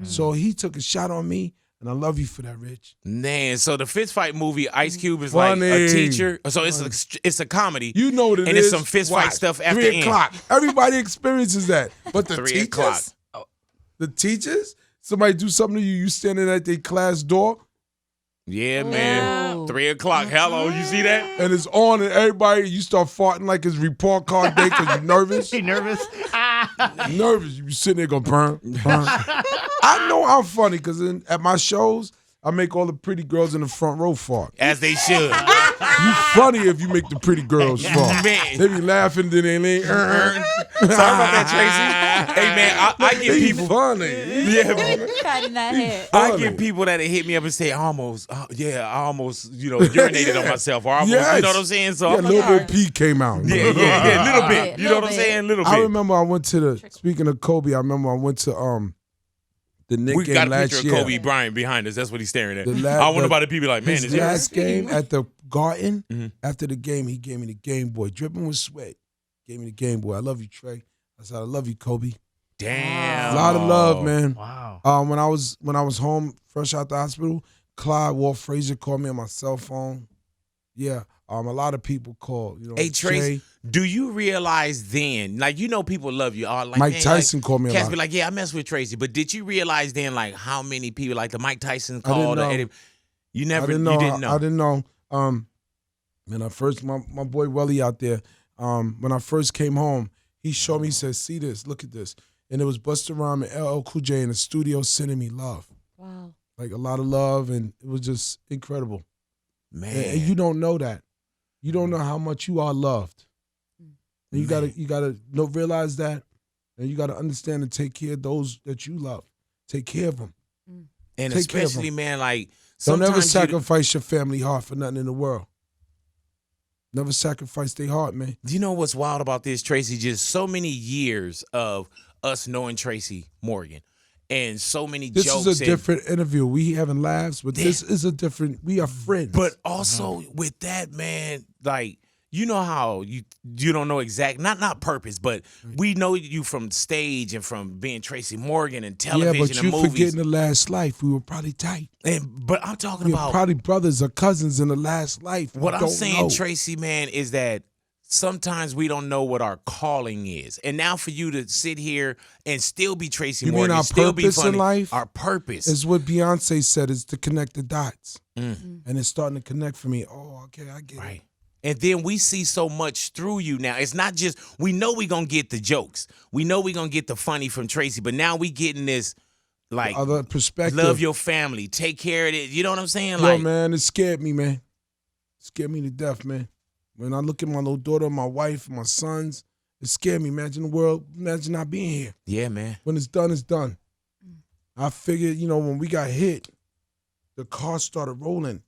Speaker 5: So he took a shot on me, and I love you for that, Rich.
Speaker 3: Man, so the fist fight movie, Ice Cube is like
Speaker 5: Funny.
Speaker 3: a teacher. So it's a comedy.
Speaker 5: You know what it is.
Speaker 3: And it's some fist fight
Speaker 5: Watch.
Speaker 3: stuff after
Speaker 5: 3
Speaker 3: end.
Speaker 5: o'clock. Everybody experiences that. But the
Speaker 3: 3
Speaker 5: teachers,
Speaker 3: o'clock.
Speaker 5: the teachers, somebody do something to you, you standing at their class door,
Speaker 3: Yeah, man.
Speaker 1: Oh.
Speaker 3: 3 o'clock. Hello, you see that?
Speaker 5: and it's on, and everybody, you start farting like it's report card day because you're nervous.
Speaker 1: You nervous?
Speaker 5: Nervous. You be sitting there going, burn. I know I'm funny because at my shows, I make all the pretty girls in the front row fart.
Speaker 3: As they should.
Speaker 5: You funny if you make the pretty girls fart.
Speaker 3: Man.
Speaker 5: They be laughing, then they ain't.
Speaker 3: Sorry about that, Tracy. Hey, man, I get
Speaker 5: He
Speaker 3: people.
Speaker 5: funny.
Speaker 3: Yeah, man.
Speaker 1: Cut in that head.
Speaker 3: I
Speaker 5: Funny.
Speaker 3: get people that hit me up and say, I almost urinated on myself, or I almost,
Speaker 5: Yes.
Speaker 3: you know what I'm saying? So
Speaker 5: Yeah,
Speaker 3: I'm
Speaker 5: little
Speaker 3: like,
Speaker 5: bit
Speaker 3: all right.
Speaker 5: pee came out.
Speaker 3: Yeah, little bit. You know what I'm
Speaker 1: Little
Speaker 3: saying? Little bit.
Speaker 5: I remember I went to speaking of Kobe, I remember I went to the Knicks
Speaker 3: We
Speaker 5: game
Speaker 3: got a
Speaker 5: last
Speaker 3: picture
Speaker 5: year.
Speaker 3: of Kobe Bryant behind us. That's what he's staring at.
Speaker 5: The
Speaker 3: I want nobody to be like, man,
Speaker 5: His
Speaker 3: is it?
Speaker 5: last game at the Garden,
Speaker 3: Mhm.
Speaker 5: after the game, he gave me the Game Boy, dripping with sweat. Gave me the Game Boy. I love you, Trey. I said, I love you, Kobe.
Speaker 3: Damn.
Speaker 5: A lot of love, man.
Speaker 1: Wow.
Speaker 5: When I was home, fresh out the hospital, Clyde Walt Frazier called me on my cell phone. Yeah, a lot of people called. You know,
Speaker 3: Hey, Trace,
Speaker 5: Jay,
Speaker 3: do you realize then, like, you know people love you. Like,
Speaker 5: Mike
Speaker 3: man,
Speaker 5: Tyson called me a
Speaker 3: Cats
Speaker 5: lot.
Speaker 3: be like, yeah, I mess with Tracy. But did you realize then, like, how many people, like the Mike Tyson
Speaker 5: I didn't
Speaker 3: called?
Speaker 5: know.
Speaker 3: Eddie, you never,
Speaker 5: I didn't know.
Speaker 3: you didn't know.
Speaker 5: I didn't know. When I first, my boy Welly out there, when I first came home, he showed me, he said, see this, look at this. And it was Busta Rhymes and LL Cool J in the studio sending me love.
Speaker 1: Wow.
Speaker 5: Like a lot of love, and it was just incredible.
Speaker 3: Man.
Speaker 5: And you don't know that. You don't know how much you are loved. And you
Speaker 3: Man.
Speaker 5: gotta realize that, and you gotta understand and take care of those that you love. Take care of them.
Speaker 3: And
Speaker 5: Take care of
Speaker 3: especially, man, like,
Speaker 5: Don't ever
Speaker 3: sometimes you-
Speaker 5: sacrifice your family heart for nothing in the world. Never sacrifice their heart, man.
Speaker 3: You know what's wild about this, Tracy? Just so many years of us knowing Tracy Morgan, and so many
Speaker 5: This
Speaker 3: jokes.
Speaker 5: is a
Speaker 3: and-
Speaker 5: different interview. We having laughs, but this is a different. We are friends.
Speaker 3: But also with that, man, like, you know how you don't know exact, not purpose, but we know you from stage and from being Tracy Morgan and
Speaker 5: yeah,
Speaker 3: television
Speaker 5: but
Speaker 3: and
Speaker 5: you
Speaker 3: movies.
Speaker 5: forgetting the last life. We were probably tight.
Speaker 3: But I'm talking
Speaker 5: We were
Speaker 3: about
Speaker 5: probably brothers or cousins in the last life.
Speaker 3: what
Speaker 5: We
Speaker 3: I'm
Speaker 5: don't
Speaker 3: saying,
Speaker 5: know.
Speaker 3: Tracy, man, is that sometimes we don't know what our calling is. And now for you to sit here and still be Tracy
Speaker 5: You
Speaker 3: Morgan,
Speaker 5: mean our
Speaker 3: still be
Speaker 5: purpose
Speaker 3: funny,
Speaker 5: in life?
Speaker 3: our purpose.
Speaker 5: Is what Beyonce said, is to connect the dots. And it's starting to connect for me. Oh, okay, I get it.
Speaker 3: And then we see so much through you now. It's not just, we know we're going to get the jokes. We know we're going to get the funny from Tracy, but now we getting this, like,
Speaker 5: Other perspective.
Speaker 3: love your family, take care of it. You know what I'm saying?
Speaker 5: Yo, man, it scared me, man. It scared me to death, man. When I look at my little daughter, my wife, my sons, it scared me. Imagine the world, imagine not being here.
Speaker 3: Yeah, man.
Speaker 5: When it's done, it's done. I figured, when we got hit, the car started rolling.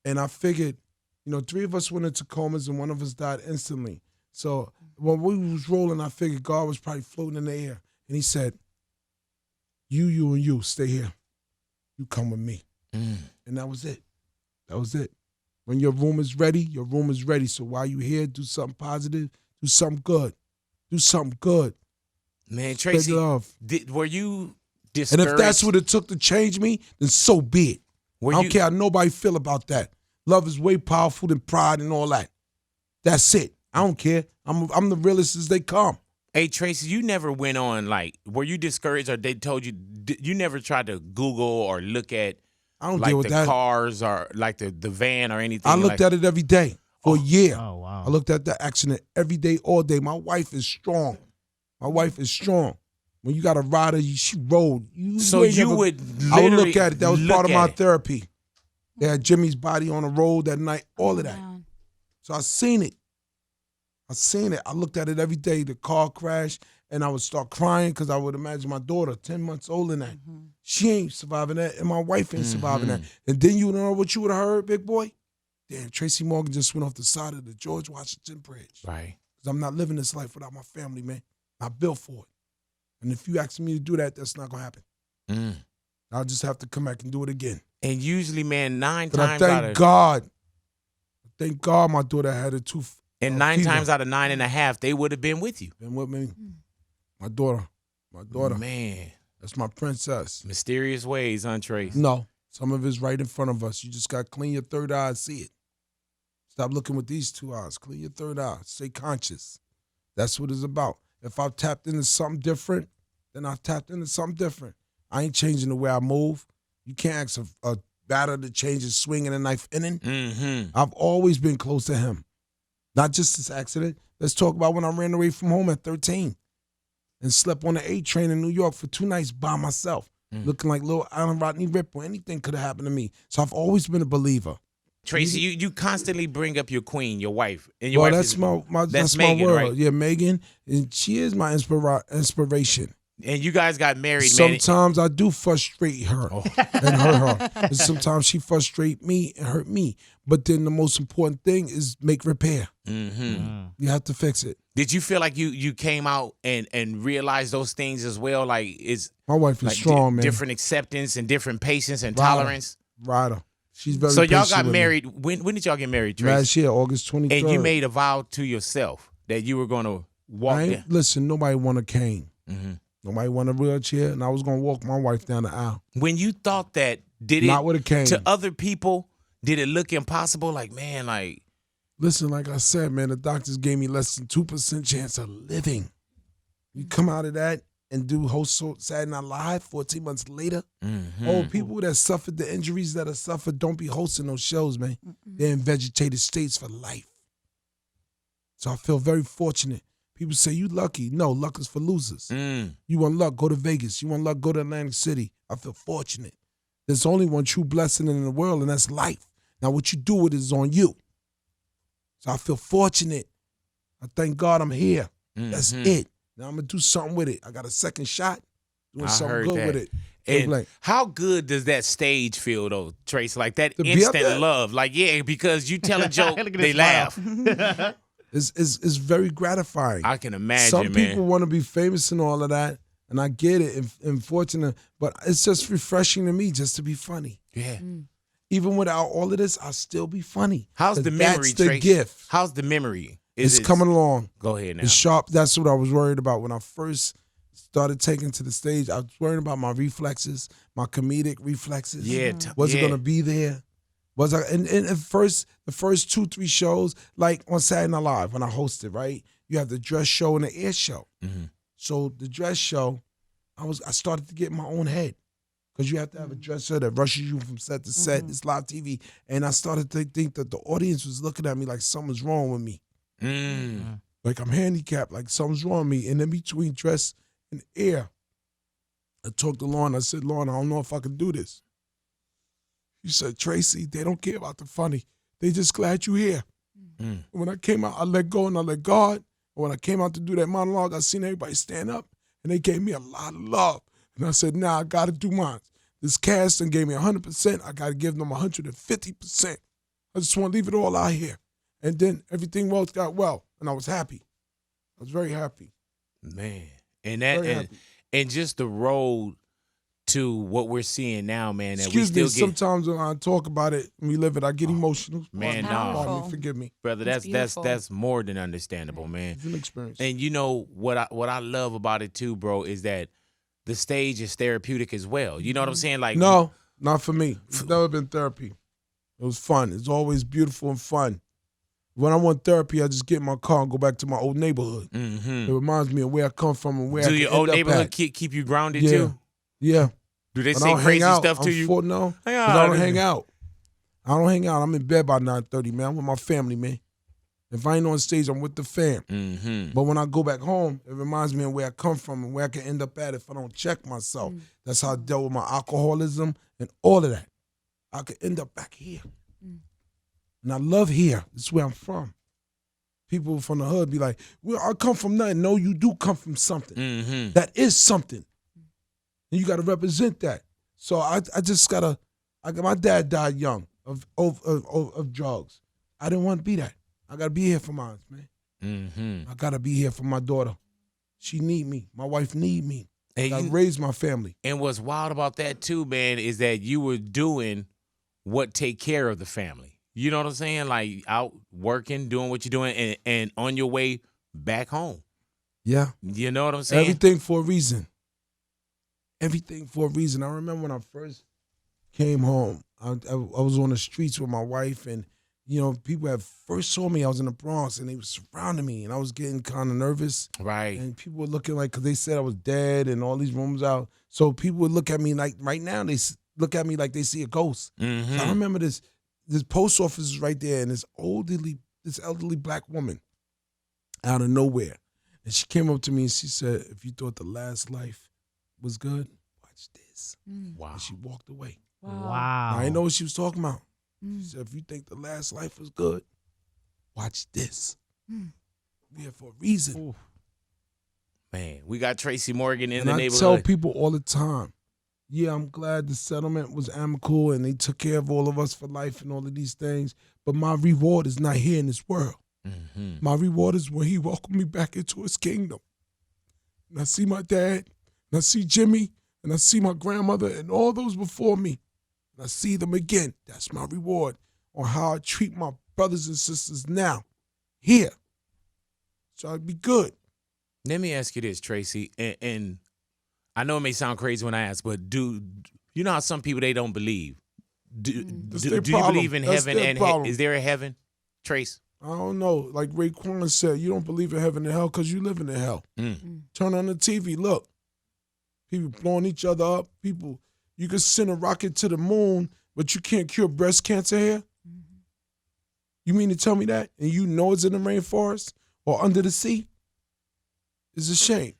Speaker 5: And I figured, 3 of us went into comas and 1 of us died instantly. So when we was rolling, I figured God was probably floating in the air. And he said, you and you, stay here. You come with me. And that was it. That was it. When your room is ready, your room is ready. So while you're here, do something positive, do something good. Do something good.
Speaker 3: Man, Tracy,
Speaker 5: love.
Speaker 3: Were you discouraged?
Speaker 5: And if that's what it took to change me, then so be it. I don't care how nobody feel about that. Love is way powerful than pride and all that. That's it. I don't care. I'm the realest as they come.
Speaker 3: Hey, Tracy, you never went on, were you discouraged or they told you, you never tried to Google or look at
Speaker 5: I don't deal with
Speaker 3: the
Speaker 5: that.
Speaker 3: Cars or the van or anything?
Speaker 5: I looked at it every day for a year.
Speaker 1: Oh, wow.
Speaker 5: I looked at the accident every day, all day. My wife is strong. My wife is strong. When you got a rider, she rode.
Speaker 3: So you would
Speaker 5: I would
Speaker 3: literally
Speaker 5: look at it. That was part of my
Speaker 3: it.
Speaker 5: therapy. They had Jimmy's body on the road that night, all of that. So I seen it. I looked at it every day, the car crash, and I would start crying because I would imagine my daughter, 10 months older than that. She ain't surviving that, and my wife ain't surviving that. And then you know what you would have heard, big boy? Damn, Tracy Morgan just went off the side of the George Washington Bridge.
Speaker 3: Right.
Speaker 5: Because I'm not living this life without my family, man. I built for it. And if you ask me to do that, that's not going to happen. I'll just have to come back and do it again.
Speaker 3: And usually, man, 9
Speaker 5: But
Speaker 3: times
Speaker 5: I
Speaker 3: out of
Speaker 5: thank God my daughter had a tooth.
Speaker 3: and 9 times out of 9.5, they would have been with you.
Speaker 5: Been with me. My daughter.
Speaker 3: Man,
Speaker 5: That's my princess.
Speaker 3: mysterious ways, huh, Trace?
Speaker 5: No, some of it's right in front of us. You just got to clean your third eye and see it. Stop looking with these 2 eyes. Clean your third eye. Stay conscious. That's what it's about. If I've tapped into something different, then I've tapped into something different. I ain't changing the way I move. You can't ask a batter to change his swing and a knife inning. I've always been close to him. Not just this accident. Let's talk about when I ran away from home at 13 and slept on the A train in New York for 2 nights by myself, looking like little Alan Rodney Ripple. Anything could have happened to me. So I've always been a believer.
Speaker 3: Tracy, you constantly bring up your queen, your wife, and your
Speaker 5: Well,
Speaker 3: wife.
Speaker 5: that's my
Speaker 3: Megan,
Speaker 5: world.
Speaker 3: right?
Speaker 5: Yeah, Megan, and she is my inspiration.
Speaker 3: And you guys got married, man.
Speaker 5: Sometimes I do frustrate her and hurt her. And sometimes she frustrate me and hurt me. But then the most important thing is make repair. You have to fix it.
Speaker 3: Did you feel like you came out and realized those things as well? Like, is
Speaker 5: My wife is strong, man.
Speaker 3: different acceptance and different patience and
Speaker 5: Rider.
Speaker 3: tolerance?
Speaker 5: Rider. She's very
Speaker 3: So y'all
Speaker 5: patient
Speaker 3: got
Speaker 5: with me.
Speaker 3: married. When did y'all get married, Tracy?
Speaker 5: Last year, August 23rd.
Speaker 3: And you made a vow to yourself that you were going to walk down.
Speaker 5: Listen, nobody want a cane. Nobody want a wheelchair, and I was going to walk my wife down the aisle.
Speaker 3: When you thought that, did it
Speaker 5: Not with a cane.
Speaker 3: to other people? Did it look impossible? Like, man, like.
Speaker 5: Listen, like I said, man, the doctors gave me less than 2% chance of living. You come out of that and do host Saturday Night Live 14 months later. Oh, people that suffered the injuries that have suffered don't be hosting those shows, man. They're in vegetative states for life. So I feel very fortunate. People say, you lucky. No, luck is for losers. You want luck, go to Vegas. You want luck, go to Atlantic City. I feel fortunate. There's only one true blessing in the world, and that's life. Now, what you do with it is on you. So I feel fortunate. I thank God I'm here. That's it. Now I'm going to do something with it. I got a second shot. Doing something good with it.
Speaker 3: And how good does that stage feel, though, Trace? Like that
Speaker 5: To be up there?
Speaker 3: instant love. Like, yeah, because you tell a joke,
Speaker 1: Look at
Speaker 3: they
Speaker 1: his
Speaker 3: laugh.
Speaker 5: It's very gratifying.
Speaker 3: I can imagine,
Speaker 5: Some
Speaker 3: man.
Speaker 5: people want to be famous and all of that, and I get it and fortunate, but it's just refreshing to me just to be funny.
Speaker 3: Yeah.
Speaker 5: Even without all of this, I'll still be funny.
Speaker 3: How's the memory,
Speaker 5: That's the
Speaker 3: Trace?
Speaker 5: gift.
Speaker 3: How's the memory?
Speaker 5: It's coming along.
Speaker 3: Go ahead now.
Speaker 5: It's sharp. That's what I was worried about when I first started taking to the stage. I was worried about my reflexes, my comedic reflexes.
Speaker 3: Yeah.
Speaker 5: Was it going to be there? Was I and at first the first 2-3 shows, like on Saturday Night Live when I hosted, right? You have the dress show and the air show.
Speaker 3: Mm-hmm.
Speaker 5: So the dress show, I started to get in my own head. Because you have to have a dresser that rushes you from set to set. It's live TV. And I started to think that the audience was looking at me like something's wrong with me. Like I'm handicapped, like something's wrong with me. And in between dress and air, I talked to Lauren. I said, Lauren, I don't know if I can do this. She said, Tracy, they don't care about the funny. They just glad you here. When I came out, I let go and I let God. And when I came out to do that monologue, I seen everybody stand up and they gave me a lot of love. And I said, I got to do mine. This casting gave me 100%. I got to give them 150%. I just want to leave it all out here. And then everything worked out well, and I was happy. I was very happy.
Speaker 3: Man, and just the road to what we're seeing now, man. That
Speaker 5: Excuse
Speaker 3: we
Speaker 5: me,
Speaker 3: still
Speaker 5: sometimes when I talk about it and we live it, I get emotional.
Speaker 3: Man,
Speaker 5: Pardon me, forgive me.
Speaker 3: brother. That's more than understandable, man.
Speaker 5: It's an experience.
Speaker 3: And you know what I love about it too, bro, is that the stage is therapeutic as well. You know what I'm saying? Like
Speaker 5: no, not for me. It's never been therapy. It was fun. It's always beautiful and fun. When I want therapy, I just get in my car and go back to my old neighborhood. It reminds me of where I come from and where I
Speaker 3: Do
Speaker 5: can
Speaker 3: your
Speaker 5: end
Speaker 3: old
Speaker 5: up
Speaker 3: neighborhood
Speaker 5: at.
Speaker 3: keep you grounded
Speaker 5: Yeah.
Speaker 3: too?
Speaker 5: Yeah.
Speaker 3: Do they
Speaker 5: When I
Speaker 3: say
Speaker 5: don't
Speaker 3: crazy
Speaker 5: hang out,
Speaker 3: stuff to you?
Speaker 5: No, because I don't hang out. I don't hang out. I'm in bed by 9:30, man. I'm with my family, man. If I ain't on stage, I'm with the fam. But when I go back home, it reminds me of where I come from and where I can end up at if I don't check myself. That's how I dealt with my alcoholism and all of that. I could end up back here. And I love here. This is where I'm from. People from the hood be like, well, I come from nothing. No, you do come from something. That is something. And you got to represent that. So I just got to, my dad died young of drugs. I didn't want to be that. I got to be here for mine, man. I got to be here for my daughter. She need me. My wife need me. I got to raise my family.
Speaker 3: And what's wild about that too, man, is that you were doing what take care of the family. You know what I'm saying? Like out working, doing what you're doing, and on your way back home.
Speaker 5: Yeah.
Speaker 3: You know what I'm saying?
Speaker 5: Everything for a reason. Everything for a reason. I remember when I first came home, I was on the streets with my wife, and you know, people had first saw me. I was in the Bronx, and they were surrounding me, and I was getting kind of nervous.
Speaker 3: Right.
Speaker 5: And people were looking like, because they said I was dead, and all these rumors out. So people would look at me like, right now, they look at me like they see a ghost. So I remember this post office is right there, and this elderly black woman out of nowhere, and she came up to me and she said, "If you thought the last life was good, watch this."
Speaker 3: Wow.
Speaker 5: And she walked away.
Speaker 1: Wow.
Speaker 5: Now, I didn't know what she was talking about. She said, "If you think the last life was good, watch this." We're here for a reason.
Speaker 3: Man, we got Tracy Morgan in
Speaker 5: And
Speaker 3: the
Speaker 5: I
Speaker 3: neighborhood.
Speaker 5: tell people all the time, yeah, I'm glad the settlement was amicable and they took care of all of us for life and all of these things, but my reward is not here in this world. My reward is when he welcomed me back into his kingdom. And I see my dad, and I see Jimmy, and I see my grandmother and all those before me. And I see them again. That's my reward on how I treat my brothers and sisters now, here. So I'd be good.
Speaker 3: Let me ask you this, Tracy, and I know it may sound crazy when I ask, but do you know how some people, they don't believe? Do you believe in
Speaker 5: That's
Speaker 3: heaven
Speaker 5: their
Speaker 3: and
Speaker 5: problem.
Speaker 3: is there a heaven, Trace?
Speaker 5: I don't know. Like Raekwon said, you don't believe in heaven and hell because you live in the hell. Turn on the TV, look. People blowing each other up. People, you can send a rocket to the moon, but you can't cure breast cancer here? You mean to tell me that? And you know it's in the rainforest or under the sea? It's a shame.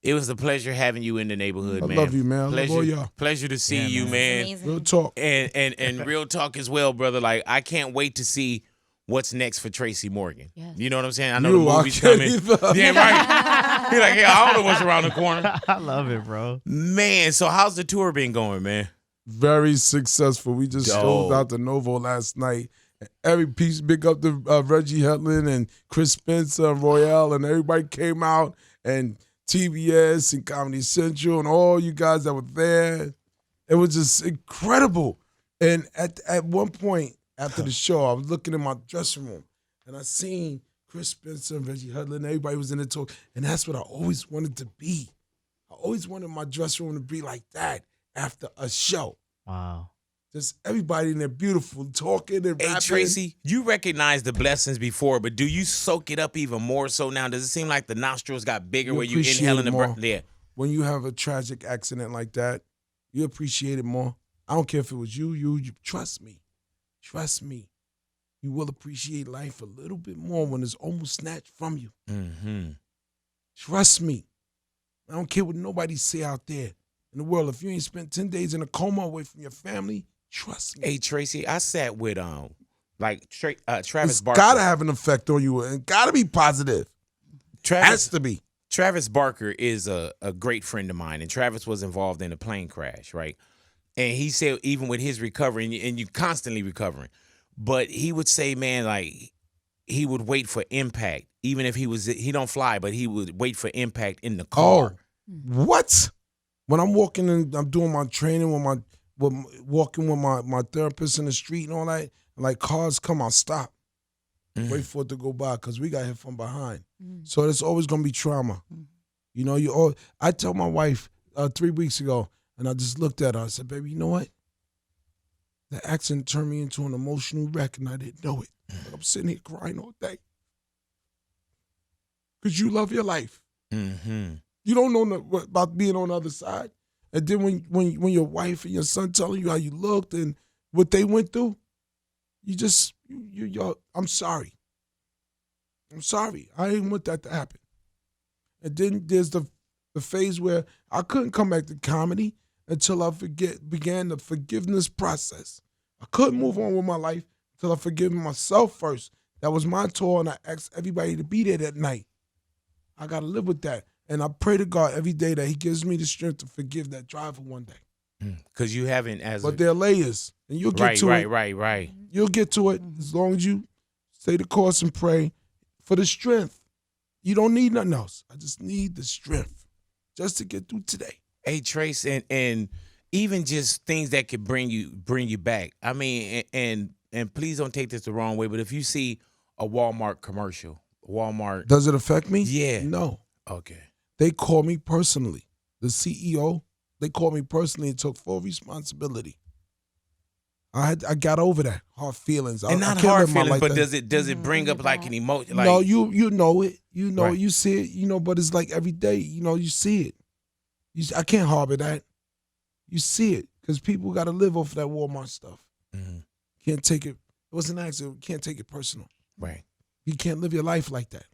Speaker 3: It was a pleasure having you in the neighborhood,
Speaker 5: I
Speaker 3: man.
Speaker 5: love you, man. I love all y'all.
Speaker 3: Pleasure to see you, man.
Speaker 4: Amazing.
Speaker 5: Real talk.
Speaker 3: And real talk as well, brother. Like, I can't wait to see what's next for Tracy Morgan.
Speaker 4: Yes.
Speaker 3: You know what I'm saying? I know
Speaker 5: You,
Speaker 3: the
Speaker 5: I
Speaker 3: movie's
Speaker 5: can't
Speaker 3: coming.
Speaker 5: either.
Speaker 3: Yeah, right. He's like, yeah, I don't know what's around the corner.
Speaker 1: I love it, bro.
Speaker 3: Man, so how's the tour been going, man?
Speaker 5: Very successful. We just sold out the Novo last night. Every piece, big up to Reggie Hetland and Chris Spencer and Royale, and everybody came out, and TBS and Comedy Central and all you guys that were there. It was just incredible. And at one point after the show, I was looking in my dressing room, and I seen Chris Spencer and Reggie Hetland, and everybody was in the talk, and that's what I always wanted to be. I always wanted my dressing room to be like that after a show.
Speaker 1: Wow.
Speaker 5: Just everybody in there beautiful, talking and
Speaker 3: Hey,
Speaker 5: rapping.
Speaker 3: Tracy, you recognized the blessings before, but do you soak it up even more so now? Does it seem like the nostrils got bigger where you
Speaker 5: appreciate
Speaker 3: inhaling
Speaker 5: it
Speaker 3: the
Speaker 5: more.
Speaker 3: breath? Yeah.
Speaker 5: When you have a tragic accident like that, you appreciate it more. I don't care if it was you trust me. Trust me. You will appreciate life a little bit more when it's almost snatched from you.
Speaker 3: Mm-hmm.
Speaker 5: Trust me. I don't care what nobody say out there in the world. If you ain't spent 10 days in a coma away from your family, trust me.
Speaker 3: Hey, Tracy, I sat with Travis
Speaker 5: It's
Speaker 3: Barker.
Speaker 5: gotta have an effect on you and gotta be positive. Has to be.
Speaker 3: Travis Barker is a great friend of mine, and Travis was involved in a plane crash, right? And he said even with his recovery, and you constantly recovering, but he would say, man, like he would wait for impact, even if he don't fly, but he would wait for impact in the car.
Speaker 5: Oh, what? When I'm walking and I'm doing my training walking with my therapist in the street and all that, like cars come, I'll stop. Wait for it to go by because we got hit from behind. So there's always gonna be trauma. You know, I tell my wife 3 weeks ago, and I just looked at her. I said, baby, you know what? The accident turned me into an emotional wreck, and I didn't know it. But I'm sitting here crying all day. Because you love your life.
Speaker 3: Mm-hmm.
Speaker 5: You don't know about being on the other side. And then when your wife and your son telling you how you looked and what they went through, I'm sorry. I'm sorry. I didn't want that to happen. And then there's the phase where I couldn't come back to comedy until I began the forgiveness process. I couldn't move on with my life until I forgive myself first. That was my tour, and I asked everybody to be there that night. I got to live with that. And I pray to God every day that he gives me the strength to forgive that driver one day.
Speaker 3: Because you haven't
Speaker 5: But there are layers, and you'll get to it.
Speaker 3: Right.
Speaker 5: You'll get to it as long as you stay the course and pray for the strength. You don't need nothing else. I just need the strength just to get through today.
Speaker 3: Hey, Trace, and even just things that could bring you back. I mean, and please don't take this the wrong way, but if you see a Walmart commercial,
Speaker 5: Does it affect me?
Speaker 3: Yeah.
Speaker 5: No.
Speaker 3: Okay.
Speaker 5: They call me personally. The CEO, they called me personally and took full responsibility. I got over that hard feelings.
Speaker 3: And not hard feelings, but does it bring up like an emotion? Like,
Speaker 5: no, you know it. You know
Speaker 3: Right.
Speaker 5: it. You see it. But it's like every day. You see it. I can't harbor that. You see it because people got to live off that Walmart stuff.
Speaker 3: Mm-hmm.
Speaker 5: Can't take it. It was an accident. Can't take it personal.
Speaker 3: Right.
Speaker 5: You can't live your life like that.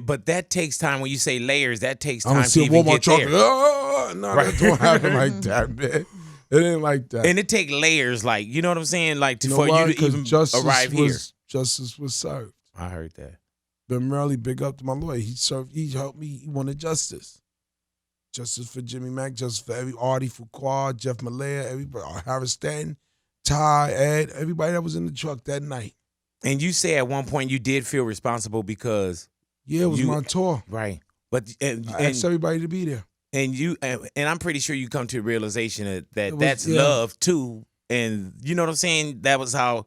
Speaker 3: But that takes time. When you say layers, that takes
Speaker 5: I
Speaker 3: time
Speaker 5: don't
Speaker 3: to
Speaker 5: see a
Speaker 3: even
Speaker 5: Walmart
Speaker 3: get
Speaker 5: truck.
Speaker 3: there.
Speaker 5: No,
Speaker 3: Right.
Speaker 5: that don't happen like that, man. It ain't like that.
Speaker 3: And it take layers, like, you know what I'm saying, like
Speaker 5: You know
Speaker 3: for
Speaker 5: why?
Speaker 3: you to
Speaker 5: 'Cause
Speaker 3: even
Speaker 5: justice
Speaker 3: arrive here.
Speaker 5: Justice was served.
Speaker 3: I heard that.
Speaker 5: Ben Merrily, big up to my lawyer. He helped me. He wanted justice. Justice for Jimmy Mack, justice for every Artie Fuqua, Jeff Malaya, everybody, Harris Stanton, Ty, Ed, everybody that was in the truck that night.
Speaker 3: And you say at one point you did feel responsible because
Speaker 5: Yeah, it was my tour.
Speaker 3: right. But
Speaker 5: I asked everybody to be there.
Speaker 3: and I'm pretty sure you come to a realization that that's
Speaker 5: yeah.
Speaker 3: love too. And you know what I'm saying? That's how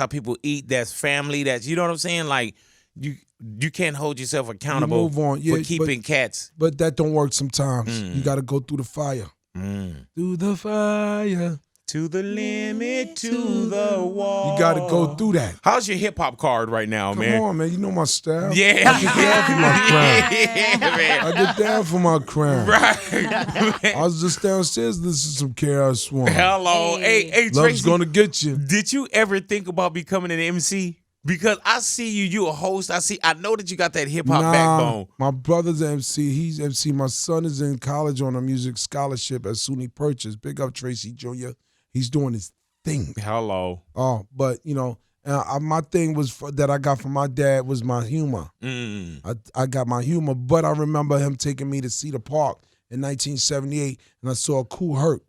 Speaker 3: people eat. That's family. That's, you know what I'm saying? Like you can't hold yourself accountable
Speaker 5: move on. Yeah,
Speaker 3: for keeping cats.
Speaker 5: But that don't work sometimes. You got to go through the fire. Through the fire.
Speaker 3: To the limit, to the wall.
Speaker 5: You got to go through that.
Speaker 3: How's your hip hop card right now, man?
Speaker 5: Come on, man. You know my style.
Speaker 3: Yeah.
Speaker 5: I get down for my crown.
Speaker 3: Yeah, man.
Speaker 5: I get down for my crown.
Speaker 3: Right.
Speaker 5: I was just downstairs listening to some KRS One.
Speaker 3: Hello. Hey,
Speaker 5: Love's
Speaker 3: Tracy.
Speaker 5: gonna get you.
Speaker 3: Did you ever think about becoming an MC? Because I see you a host. I know that you got that hip hop backbone.
Speaker 5: My brother's an MC. He's MC. My son is in college on a music scholarship at SUNY Purchase. Big up Tracy Jr. He's doing his thing.
Speaker 3: Hello.
Speaker 5: Oh, but my thing was that I got from my dad was my humor. I got my humor, but I remember him taking me to Cedar Park in 1978, and I saw Kool Herc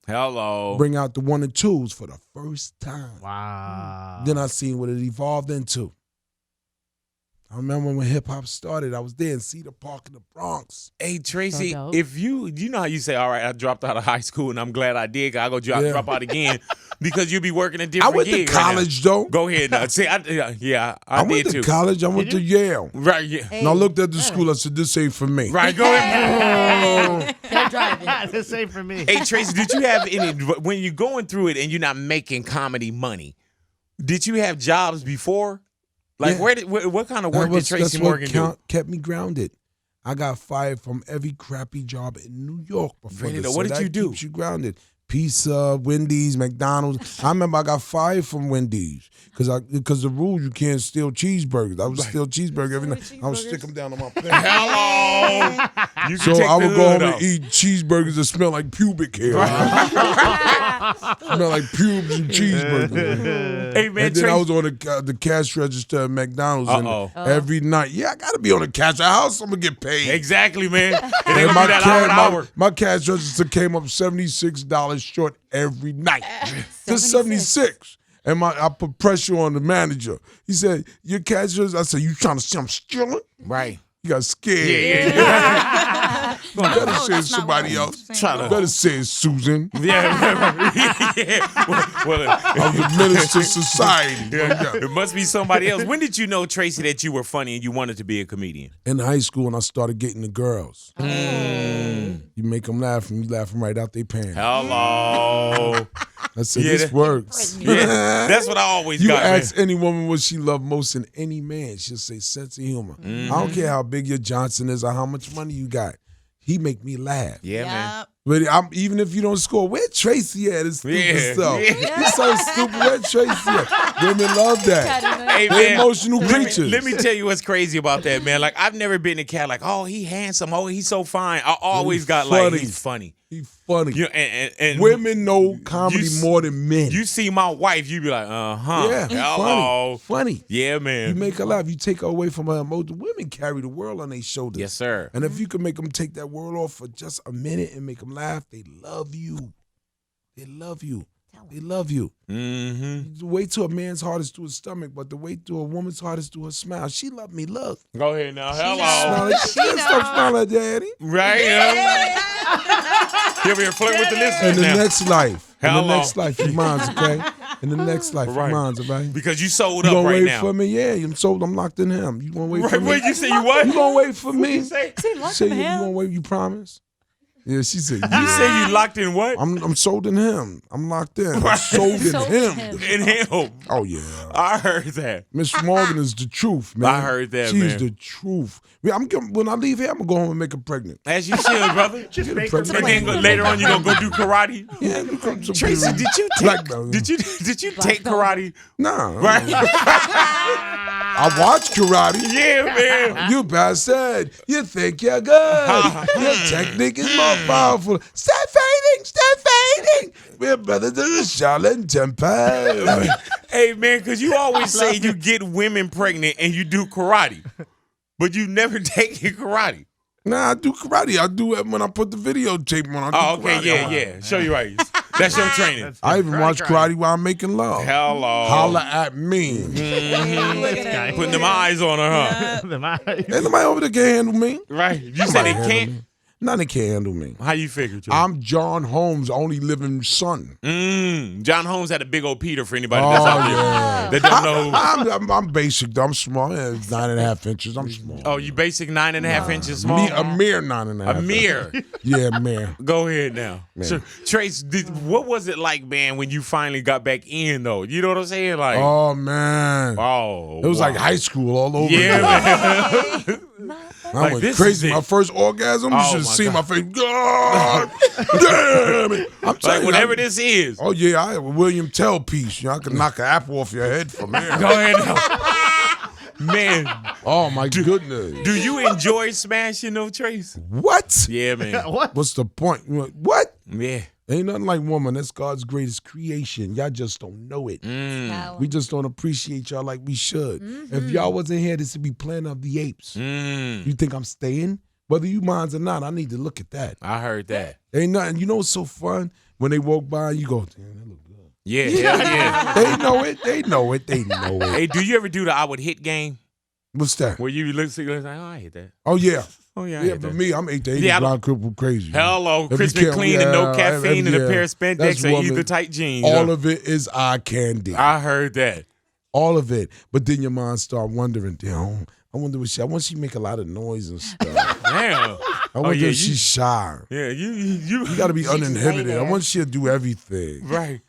Speaker 5: bring out the 1 and 2s for the first time.
Speaker 2: Wow.
Speaker 5: Then I seen what it evolved into. I remember when hip hop started. I was there in Cedar Park in the Bronx.
Speaker 3: Hey, Tracy,
Speaker 1: So dope.
Speaker 3: if you know how you say, all right, I dropped out of high school and I'm glad I did. I go drop out again because you'll be working a
Speaker 5: I
Speaker 3: different
Speaker 5: went to
Speaker 3: gig right now.
Speaker 5: college though.
Speaker 3: Go ahead now. See, I
Speaker 5: I went
Speaker 3: did
Speaker 5: to
Speaker 3: too.
Speaker 5: college. I went to Yale.
Speaker 3: Right, yeah.
Speaker 5: And I looked at the school. I said, "This ain't for me."
Speaker 3: Right, go ahead.
Speaker 4: They're driving.
Speaker 1: This ain't for me.
Speaker 3: Hey, Tracy, did you have any, when you're going through it and you're not making comedy money, did you have jobs before? Like,
Speaker 5: Yeah.
Speaker 3: what kind of work did Tracy Morgan do?
Speaker 5: Kept me grounded. I got fired from every crappy job in New York before
Speaker 3: Really
Speaker 5: this.
Speaker 3: though, what did
Speaker 5: that
Speaker 3: you do?
Speaker 5: Keeps you grounded. Pizza, Wendy's, McDonald's. I remember I got fired from Wendy's because the rule you can't steal cheeseburgers. I would steal cheesemburger every night. I would stick them down on my plate.
Speaker 3: Hello. You can
Speaker 5: So
Speaker 3: take
Speaker 5: I
Speaker 3: the
Speaker 5: would go
Speaker 3: hood
Speaker 5: home
Speaker 3: off.
Speaker 5: and eat cheeseburgers that smell like pubic hair. Smell like pubes and cheeseburgers.
Speaker 3: Hey, man,
Speaker 5: And then I
Speaker 3: Tracy.
Speaker 5: was on the cash register at McDonald's
Speaker 3: Uh-oh.
Speaker 5: and every night. Yeah, I gotta be on the cash. How else I'm gonna get paid?
Speaker 3: Exactly, man. It ain't
Speaker 5: And
Speaker 3: gonna
Speaker 5: my,
Speaker 3: be that hour to hour.
Speaker 5: my cash register came up $76 short every night. Just 76. And I put pressure on the manager. He said, "Your cash register." I said, "You trying to say I'm stealing?"
Speaker 3: Right.
Speaker 5: You got scared.
Speaker 3: Yeah.
Speaker 5: You better
Speaker 4: No,
Speaker 5: say
Speaker 4: that's not
Speaker 5: somebody
Speaker 4: what I'm
Speaker 5: else.
Speaker 4: saying.
Speaker 5: You better say it's Susan.
Speaker 3: Yeah. Well,
Speaker 5: I was a minister to society.
Speaker 3: it must be somebody else. When did you know, Tracy, that you were funny and you wanted to be a comedian?
Speaker 5: In high school, when I started getting the girls, you make them laugh, and you laugh them right out their pants.
Speaker 3: Hello.
Speaker 5: I said,
Speaker 3: Yeah,
Speaker 5: this
Speaker 3: that-
Speaker 5: works.
Speaker 3: Yeah, that's what I always
Speaker 5: You
Speaker 3: got, man.
Speaker 5: ask any woman what she loved most than any man, she'll say sense of humor. I don't care how big your Johnson is or how much money you got. He make me laugh.
Speaker 3: Yeah, man.
Speaker 4: Yep.
Speaker 5: But even if you don't score, where Tracy at? It's stupid
Speaker 3: Yeah,
Speaker 5: stuff.
Speaker 3: yeah.
Speaker 5: He's so stupid. Where Tracy at? Women love that.
Speaker 3: Hey,
Speaker 5: They're
Speaker 3: man,
Speaker 5: emotional
Speaker 3: let me-
Speaker 5: creatures.
Speaker 3: Let me tell you what's crazy about that, man. Like, I've never been a cat like, oh, he handsome. Oh, he's so fine. I always
Speaker 5: He's
Speaker 3: got like,
Speaker 5: funny.
Speaker 3: he's funny.
Speaker 5: He's funny.
Speaker 3: You know, and
Speaker 5: Women know comedy
Speaker 3: you-
Speaker 5: more than men.
Speaker 3: You see my wife, you be like, uh-huh.
Speaker 5: Yeah,
Speaker 3: Hello.
Speaker 5: funny.
Speaker 3: Yeah, man.
Speaker 5: You make her laugh. You take her away from her emotion. Women carry the world on their shoulders.
Speaker 3: Yes, sir.
Speaker 5: And if you can make them take that world off for just a minute and make them laugh, they love you. They love you. They love you.
Speaker 3: Mm-hmm.
Speaker 5: The way to a man's heart is through his stomach, but the way to a woman's heart is through her smile. She loved me. Look.
Speaker 3: Go ahead now.
Speaker 5: Smile
Speaker 3: Hello.
Speaker 5: like, she didn't stop smiling at daddy.
Speaker 3: Right? You over here flirting with the
Speaker 5: In
Speaker 3: listeners
Speaker 5: the
Speaker 3: now.
Speaker 5: next life. In
Speaker 3: Hello.
Speaker 5: the next life, you minds, okay? In the next life,
Speaker 3: Right.
Speaker 5: you minds, okay?
Speaker 3: Because you sold
Speaker 5: You
Speaker 3: up
Speaker 5: gonna
Speaker 3: right
Speaker 5: wait
Speaker 3: now.
Speaker 5: for me? Yeah, I'm sold. I'm locked in him. You gonna wait for
Speaker 3: Right,
Speaker 5: me?
Speaker 3: wait, you say you what?
Speaker 5: You gonna wait for me?
Speaker 3: You say
Speaker 5: Say you gonna wait? You promise? Yeah, she said.
Speaker 3: you
Speaker 5: Yeah.
Speaker 3: say you locked in what?
Speaker 5: I'm sold in him. I'm locked in. I'm sold in him.
Speaker 3: In him.
Speaker 5: Oh yeah.
Speaker 3: I heard that.
Speaker 5: Miss Morgan is the truth, man.
Speaker 3: I heard that,
Speaker 5: She's
Speaker 3: man.
Speaker 5: the truth. Yeah, when I leave here, I'm gonna go home and make her pregnant.
Speaker 3: As you should, brother.
Speaker 1: Just
Speaker 5: Get
Speaker 1: make
Speaker 5: her
Speaker 1: her
Speaker 5: pregnant.
Speaker 3: And then later on, you gonna go do karate.
Speaker 5: Yeah, you come to
Speaker 3: Tracy, did you
Speaker 5: Black
Speaker 3: take?
Speaker 5: belt.
Speaker 3: Did you take karate?
Speaker 5: Nah.
Speaker 3: Right.
Speaker 5: I watch karate.
Speaker 3: Yeah, man.
Speaker 5: You bastard. You think you're good. Your technique is more powerful. Stop fighting. Stop fighting. We're brothers in the Shaolin Temple.
Speaker 3: Hey, man, because you always say you get women pregnant and you do karate, but you never take your karate.
Speaker 5: Nah, I do karate. I do it when I put the videotape on. I
Speaker 3: Oh,
Speaker 5: do
Speaker 3: okay,
Speaker 5: karate.
Speaker 3: yeah. Show you right. That's your training.
Speaker 5: I even watch karate while I'm making love.
Speaker 3: Hello.
Speaker 5: Holla at me.
Speaker 3: Putting them eyes on her, huh?
Speaker 5: Ain't nobody over there can handle me.
Speaker 3: Right. You said they
Speaker 5: Nobody handle
Speaker 3: can't.
Speaker 5: me. None they can handle me.
Speaker 3: How you figure, Joe?
Speaker 5: I'm John Holmes' only living son.
Speaker 3: John Holmes had a big old Peter for anybody
Speaker 5: Oh,
Speaker 3: that's out there
Speaker 5: yeah.
Speaker 3: that don't know.
Speaker 5: I'm basic, though. I'm small. Yeah, 9.5 inches. I'm small.
Speaker 3: Oh, you basic 9.5 inches small?
Speaker 5: A mere 9.5.
Speaker 3: A mere.
Speaker 5: Yeah, mere.
Speaker 3: Go ahead now.
Speaker 5: Man.
Speaker 3: So, Trace, what was it like, man, when you finally got back in, though? You know what I'm saying? Like,
Speaker 5: Oh, man.
Speaker 3: oh,
Speaker 5: It was
Speaker 3: wow.
Speaker 5: like high school all over.
Speaker 3: Yeah,
Speaker 5: again.
Speaker 3: man.
Speaker 5: I
Speaker 3: Like,
Speaker 5: went
Speaker 3: this
Speaker 5: crazy.
Speaker 3: is it.
Speaker 5: My first orgasm, you
Speaker 3: Oh,
Speaker 5: should
Speaker 3: my
Speaker 5: see
Speaker 3: God.
Speaker 5: my face. God damn it. I'm telling
Speaker 3: Like,
Speaker 5: you.
Speaker 3: whatever this is.
Speaker 5: Oh, yeah, I have a William Tell piece. You know, I can knock an apple off your head from there.
Speaker 3: Go ahead now. Man,
Speaker 5: Oh, my goodness.
Speaker 3: do you enjoy smashing, though, Trace?
Speaker 5: What?
Speaker 3: Yeah, man.
Speaker 5: What's the point? What?
Speaker 3: Yeah.
Speaker 5: Ain't nothing like woman. That's God's greatest creation. Y'all just don't know it. We just don't appreciate y'all like we should. If y'all wasn't here, this would be Planet of the Apes. You think I'm staying? Whether you minds or not, I need to look at that.
Speaker 3: I heard that.
Speaker 5: Ain't nothing. You know what's so fun? When they walk by, you go, damn, that look good.
Speaker 3: Yeah, hell yeah.
Speaker 5: They know it. They know it. They know it.
Speaker 3: Hey, do you ever do the I would hit game?
Speaker 5: What's that?
Speaker 3: Where you look like, oh, I hate that.
Speaker 5: Oh, yeah.
Speaker 3: Oh, yeah. I
Speaker 5: Yeah,
Speaker 3: hate
Speaker 5: but
Speaker 3: that.
Speaker 5: me, I'm 8 to 80
Speaker 3: Yeah,
Speaker 5: blind cripple crazy.
Speaker 3: Hello,
Speaker 5: If
Speaker 3: crisp
Speaker 5: you
Speaker 3: and
Speaker 5: can't-
Speaker 3: clean and no caffeine and a pair of
Speaker 5: that's
Speaker 3: spandex and
Speaker 5: woman.
Speaker 3: either tight jeans.
Speaker 5: All of it is eye candy.
Speaker 3: I heard that.
Speaker 5: All of it. But then your mind start wondering, damn, I wonder what I want she make a lot of noise and stuff.
Speaker 3: Damn.
Speaker 5: I wonder if she's shy.
Speaker 3: Yeah, you
Speaker 5: You got to be uninhibited. I want she to do everything.
Speaker 3: Right.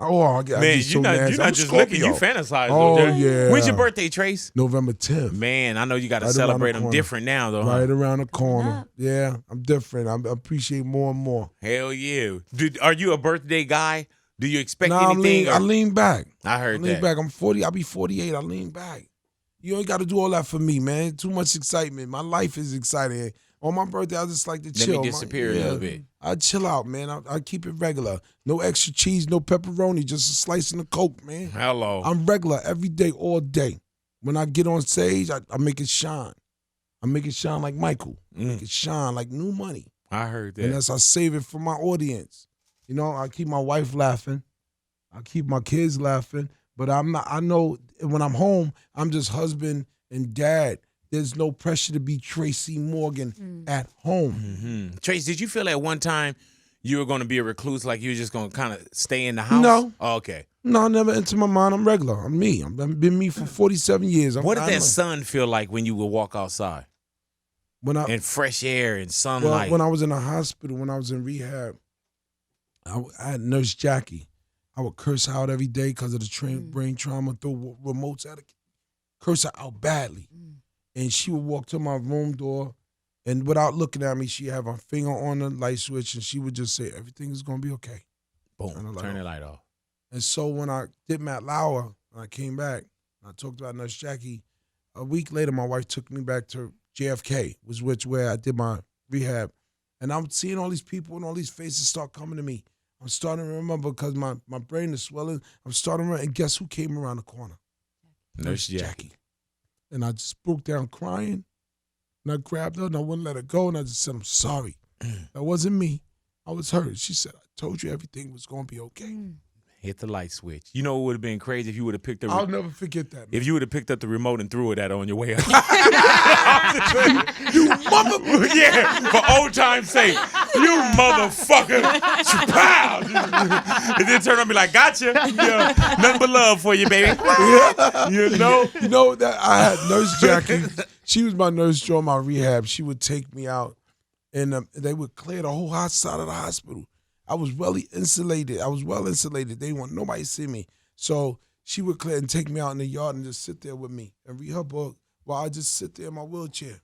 Speaker 5: Oh, I get
Speaker 3: Man,
Speaker 5: so
Speaker 3: you're
Speaker 5: nasty.
Speaker 3: not
Speaker 5: I'm
Speaker 3: just
Speaker 5: Scorpio.
Speaker 3: looking, you fantasize.
Speaker 5: Oh,
Speaker 3: though,
Speaker 5: yeah.
Speaker 3: When's your birthday, Trace?
Speaker 5: November 10th.
Speaker 3: Man, I know you got to
Speaker 5: Right
Speaker 3: celebrate
Speaker 5: around the
Speaker 3: them
Speaker 5: corner.
Speaker 3: different now, though.
Speaker 5: Right
Speaker 3: Huh?
Speaker 5: around the corner. Yeah, I'm different. I appreciate more and more.
Speaker 3: Hell yeah. Are you a birthday guy? Do you expect
Speaker 5: Nah,
Speaker 3: anything?
Speaker 5: I lean back.
Speaker 3: I heard
Speaker 5: I lean
Speaker 3: that.
Speaker 5: back. I'm 40. I'll be 48. I lean back. You ain't got to do all that for me, man. Too much excitement. My life is exciting. On my birthday, I just like to
Speaker 3: Let
Speaker 5: chill.
Speaker 3: me disappear a little bit.
Speaker 5: I chill out, man. I keep it regular. No extra cheese, no pepperoni, just a slice and a Coke, man.
Speaker 3: Hello.
Speaker 5: I'm regular every day, all day. When I get on stage, I make it shine. I make it shine like Michael. I make it shine like new money.
Speaker 3: I heard that.
Speaker 5: And that's I save it for my audience. You know, I keep my wife laughing. I keep my kids laughing. But I'm not. I know when I'm home, I'm just husband and dad. There's no pressure to be Tracy Morgan at home.
Speaker 3: Mm-hmm. Trace, did you feel at one time you were going to be a recluse, like you were just going to kind of stay in the house?
Speaker 5: No.
Speaker 3: Oh, okay.
Speaker 5: No, never into my mind. I'm regular. I'm me. I've been me for 47 years.
Speaker 3: What did that sun feel like when you would walk outside? And fresh air and sunlight.
Speaker 5: When I was in the hospital, when I was in rehab, I had Nurse Jackie. I would curse her out every day because of the brain trauma, throw remotes at her, curse her out badly. And she would walk to my room door, and without looking at me, she'd have her finger on the light switch, and she would just say, everything is going to be okay.
Speaker 3: Boom, turn the light off.
Speaker 5: And so when I did Matt Lauer, and I came back, I talked about Nurse Jackie. A week later, my wife took me back to JFK, where I did my rehab. And I'm seeing all these people and all these faces start coming to me. I'm starting to remember because my brain is swelling. I'm starting to remember, and guess who came around the corner?
Speaker 3: Nurse Jackie.
Speaker 5: And I just broke down crying, and I grabbed her, and I wouldn't let her go, and I just said, I'm sorry. That wasn't me. I was hurt. She said, I told you everything was going to be okay.
Speaker 3: Hit the light switch. You know what would have been crazy if you would have picked up.
Speaker 5: I'll never forget that. Man.
Speaker 3: If you would have picked up the remote and threw it at her on your way out.
Speaker 5: You motherfucker.
Speaker 3: Yeah, for old time's sake. You motherfucker. Pow! And then turn on and be like, gotcha. Yeah, nothing but love for you, baby.
Speaker 5: Yeah.
Speaker 3: You know?
Speaker 5: You know that I had Nurse Jackie. She was my nurse during my rehab. She would take me out, and they would clear the whole outside of the hospital. I was well insulated. They didn't want nobody to see me. So she would clear and take me out in the yard and just sit there with me and read her book while I just sit there in my wheelchair.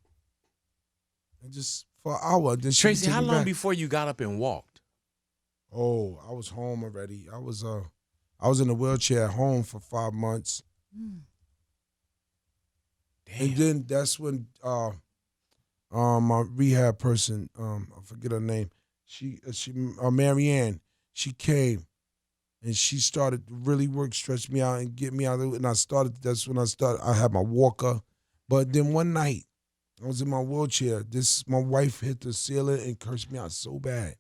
Speaker 5: And just for an hour. Then
Speaker 3: Tracy, how long before you got up and walked?
Speaker 5: Oh, I was home already. I was in a wheelchair at home for 5 months.
Speaker 3: Damn.
Speaker 5: And then that's when my rehab person, I forget her name, she Marianne, she came and she started to really stretch me out and get me out of it. And that's when I started, I had my walker. But then one night, I was in my wheelchair. My wife hit the ceiling and cursed me out so bad.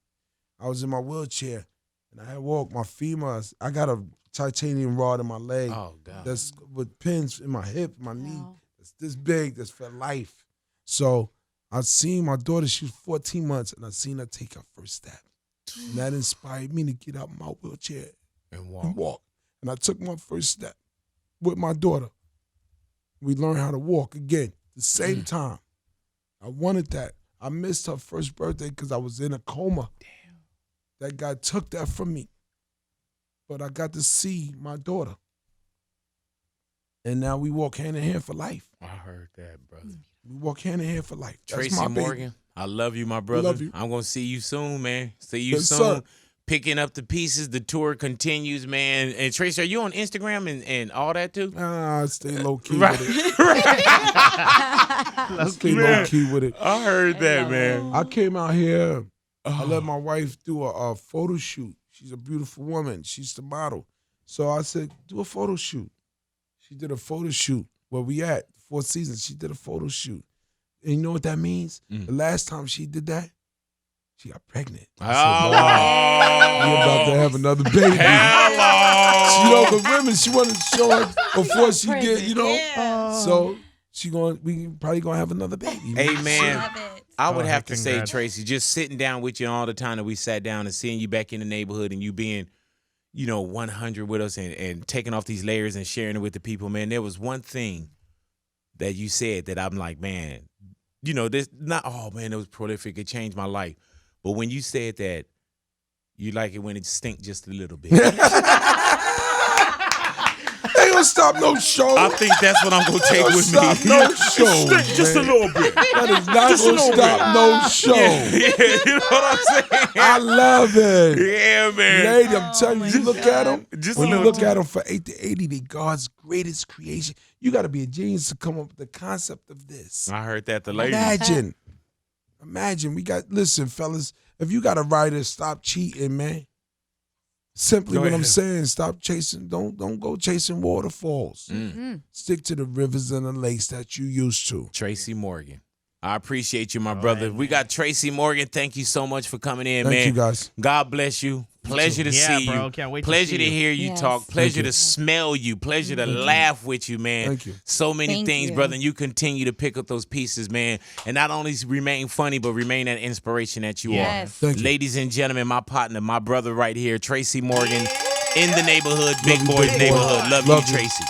Speaker 5: I was in my wheelchair and I had walked my femurs. I got a titanium rod in my leg.
Speaker 3: Oh, God.
Speaker 5: That's with pins in my hip, my knee. It's this big, that's for life. So I seen my daughter, she was 14 months, and I seen her take her first step. And that inspired me to get out of my wheelchair
Speaker 3: And walk.
Speaker 5: And I took my first step with my daughter. We learned how to walk again, the same time. I wanted that. I missed her first birthday because I was in a coma. Damn. That guy took that from me. But I got to see my daughter. And now we walk hand in hand for life.
Speaker 3: I heard that, brother.
Speaker 5: We walk hand in hand for life. That's
Speaker 3: Tracy
Speaker 5: my baby.
Speaker 3: Morgan, I love you, my brother.
Speaker 5: Love you.
Speaker 3: I'm going to see you soon, man. See you
Speaker 5: Yes,
Speaker 3: soon.
Speaker 5: sir.
Speaker 3: Picking up the pieces. The tour continues, man. And Tracy, are you on Instagram and all that too?
Speaker 5: I stay low key
Speaker 3: Right.
Speaker 5: with it. Stay low key with it.
Speaker 3: I heard that, man.
Speaker 5: I came out here. I let my wife do a photo shoot. She's a beautiful woman. She's the model. So I said, do a photo shoot. She did a photo shoot. Where we at? 4 seasons. She did a photo shoot. And you know what that means? The last time she did that, she got pregnant. I said, you're about to have another baby.
Speaker 3: Hello.
Speaker 5: You know, but women, she wanted to show her before she get, you know.
Speaker 4: Yeah.
Speaker 5: So we probably gonna have another baby.
Speaker 3: Hey, man.
Speaker 4: Love it.
Speaker 3: I would
Speaker 2: Oh,
Speaker 3: have to say,
Speaker 2: congrats.
Speaker 3: Tracy, just sitting down with you all the time that we sat down and seeing you back in the neighborhood and you being, 100 with us and taking off these layers and sharing it with the people, man. There was one thing that you said that I'm like, man, this it was prolific. It changed my life. But when you said that you like it when it stink just a little bit.
Speaker 5: Ain't gonna stop no show.
Speaker 3: I think that's what I'm going to take with
Speaker 5: Stop
Speaker 3: me.
Speaker 5: no show.
Speaker 2: Just a
Speaker 5: man.
Speaker 2: little bit.
Speaker 5: That is not
Speaker 2: Just a
Speaker 5: gonna
Speaker 2: little
Speaker 5: stop no show.
Speaker 3: Yeah, you know what I'm saying?
Speaker 5: I love it.
Speaker 3: Yeah, man.
Speaker 5: Lady, I'm telling you, you look at them.
Speaker 3: Just a
Speaker 5: When you
Speaker 3: little
Speaker 5: look at them for 8 to 80, they God's greatest creation. You got to be a genius to come up with the concept of this.
Speaker 3: I heard that the lady.
Speaker 5: Imagine. Listen, fellas, if you got a writer, stop cheating, man. Simply
Speaker 3: Go
Speaker 5: what
Speaker 3: ahead.
Speaker 5: I'm saying, stop chasing. Don't go chasing waterfalls. Stick to the rivers and the lakes that you used to.
Speaker 3: Tracy Morgan. I appreciate you, my brother. We got Tracy Morgan. Thank you so much for coming in, man.
Speaker 5: Thank you, guys.
Speaker 3: God bless you. Pleasure to see
Speaker 2: bro.
Speaker 3: you.
Speaker 2: Can't wait to
Speaker 3: Pleasure
Speaker 2: see
Speaker 3: to
Speaker 2: you.
Speaker 3: hear you
Speaker 4: Yes.
Speaker 3: talk. Pleasure
Speaker 5: you.
Speaker 3: to smell you. Pleasure to laugh with you, man.
Speaker 5: Thank you.
Speaker 3: So many
Speaker 4: Thank
Speaker 3: things,
Speaker 4: you.
Speaker 3: brother. And you continue to pick up those pieces, man. And not only remain funny, but remain that inspiration that you
Speaker 4: Yes.
Speaker 3: are.
Speaker 5: Thank you.
Speaker 3: Ladies and gentlemen, my partner, my brother right here, Tracy Morgan, in the neighborhood, Big
Speaker 5: you,
Speaker 3: Boy's
Speaker 5: Big Boy.
Speaker 3: neighborhood. Love
Speaker 5: Love
Speaker 3: you,
Speaker 5: you.
Speaker 3: Tracy.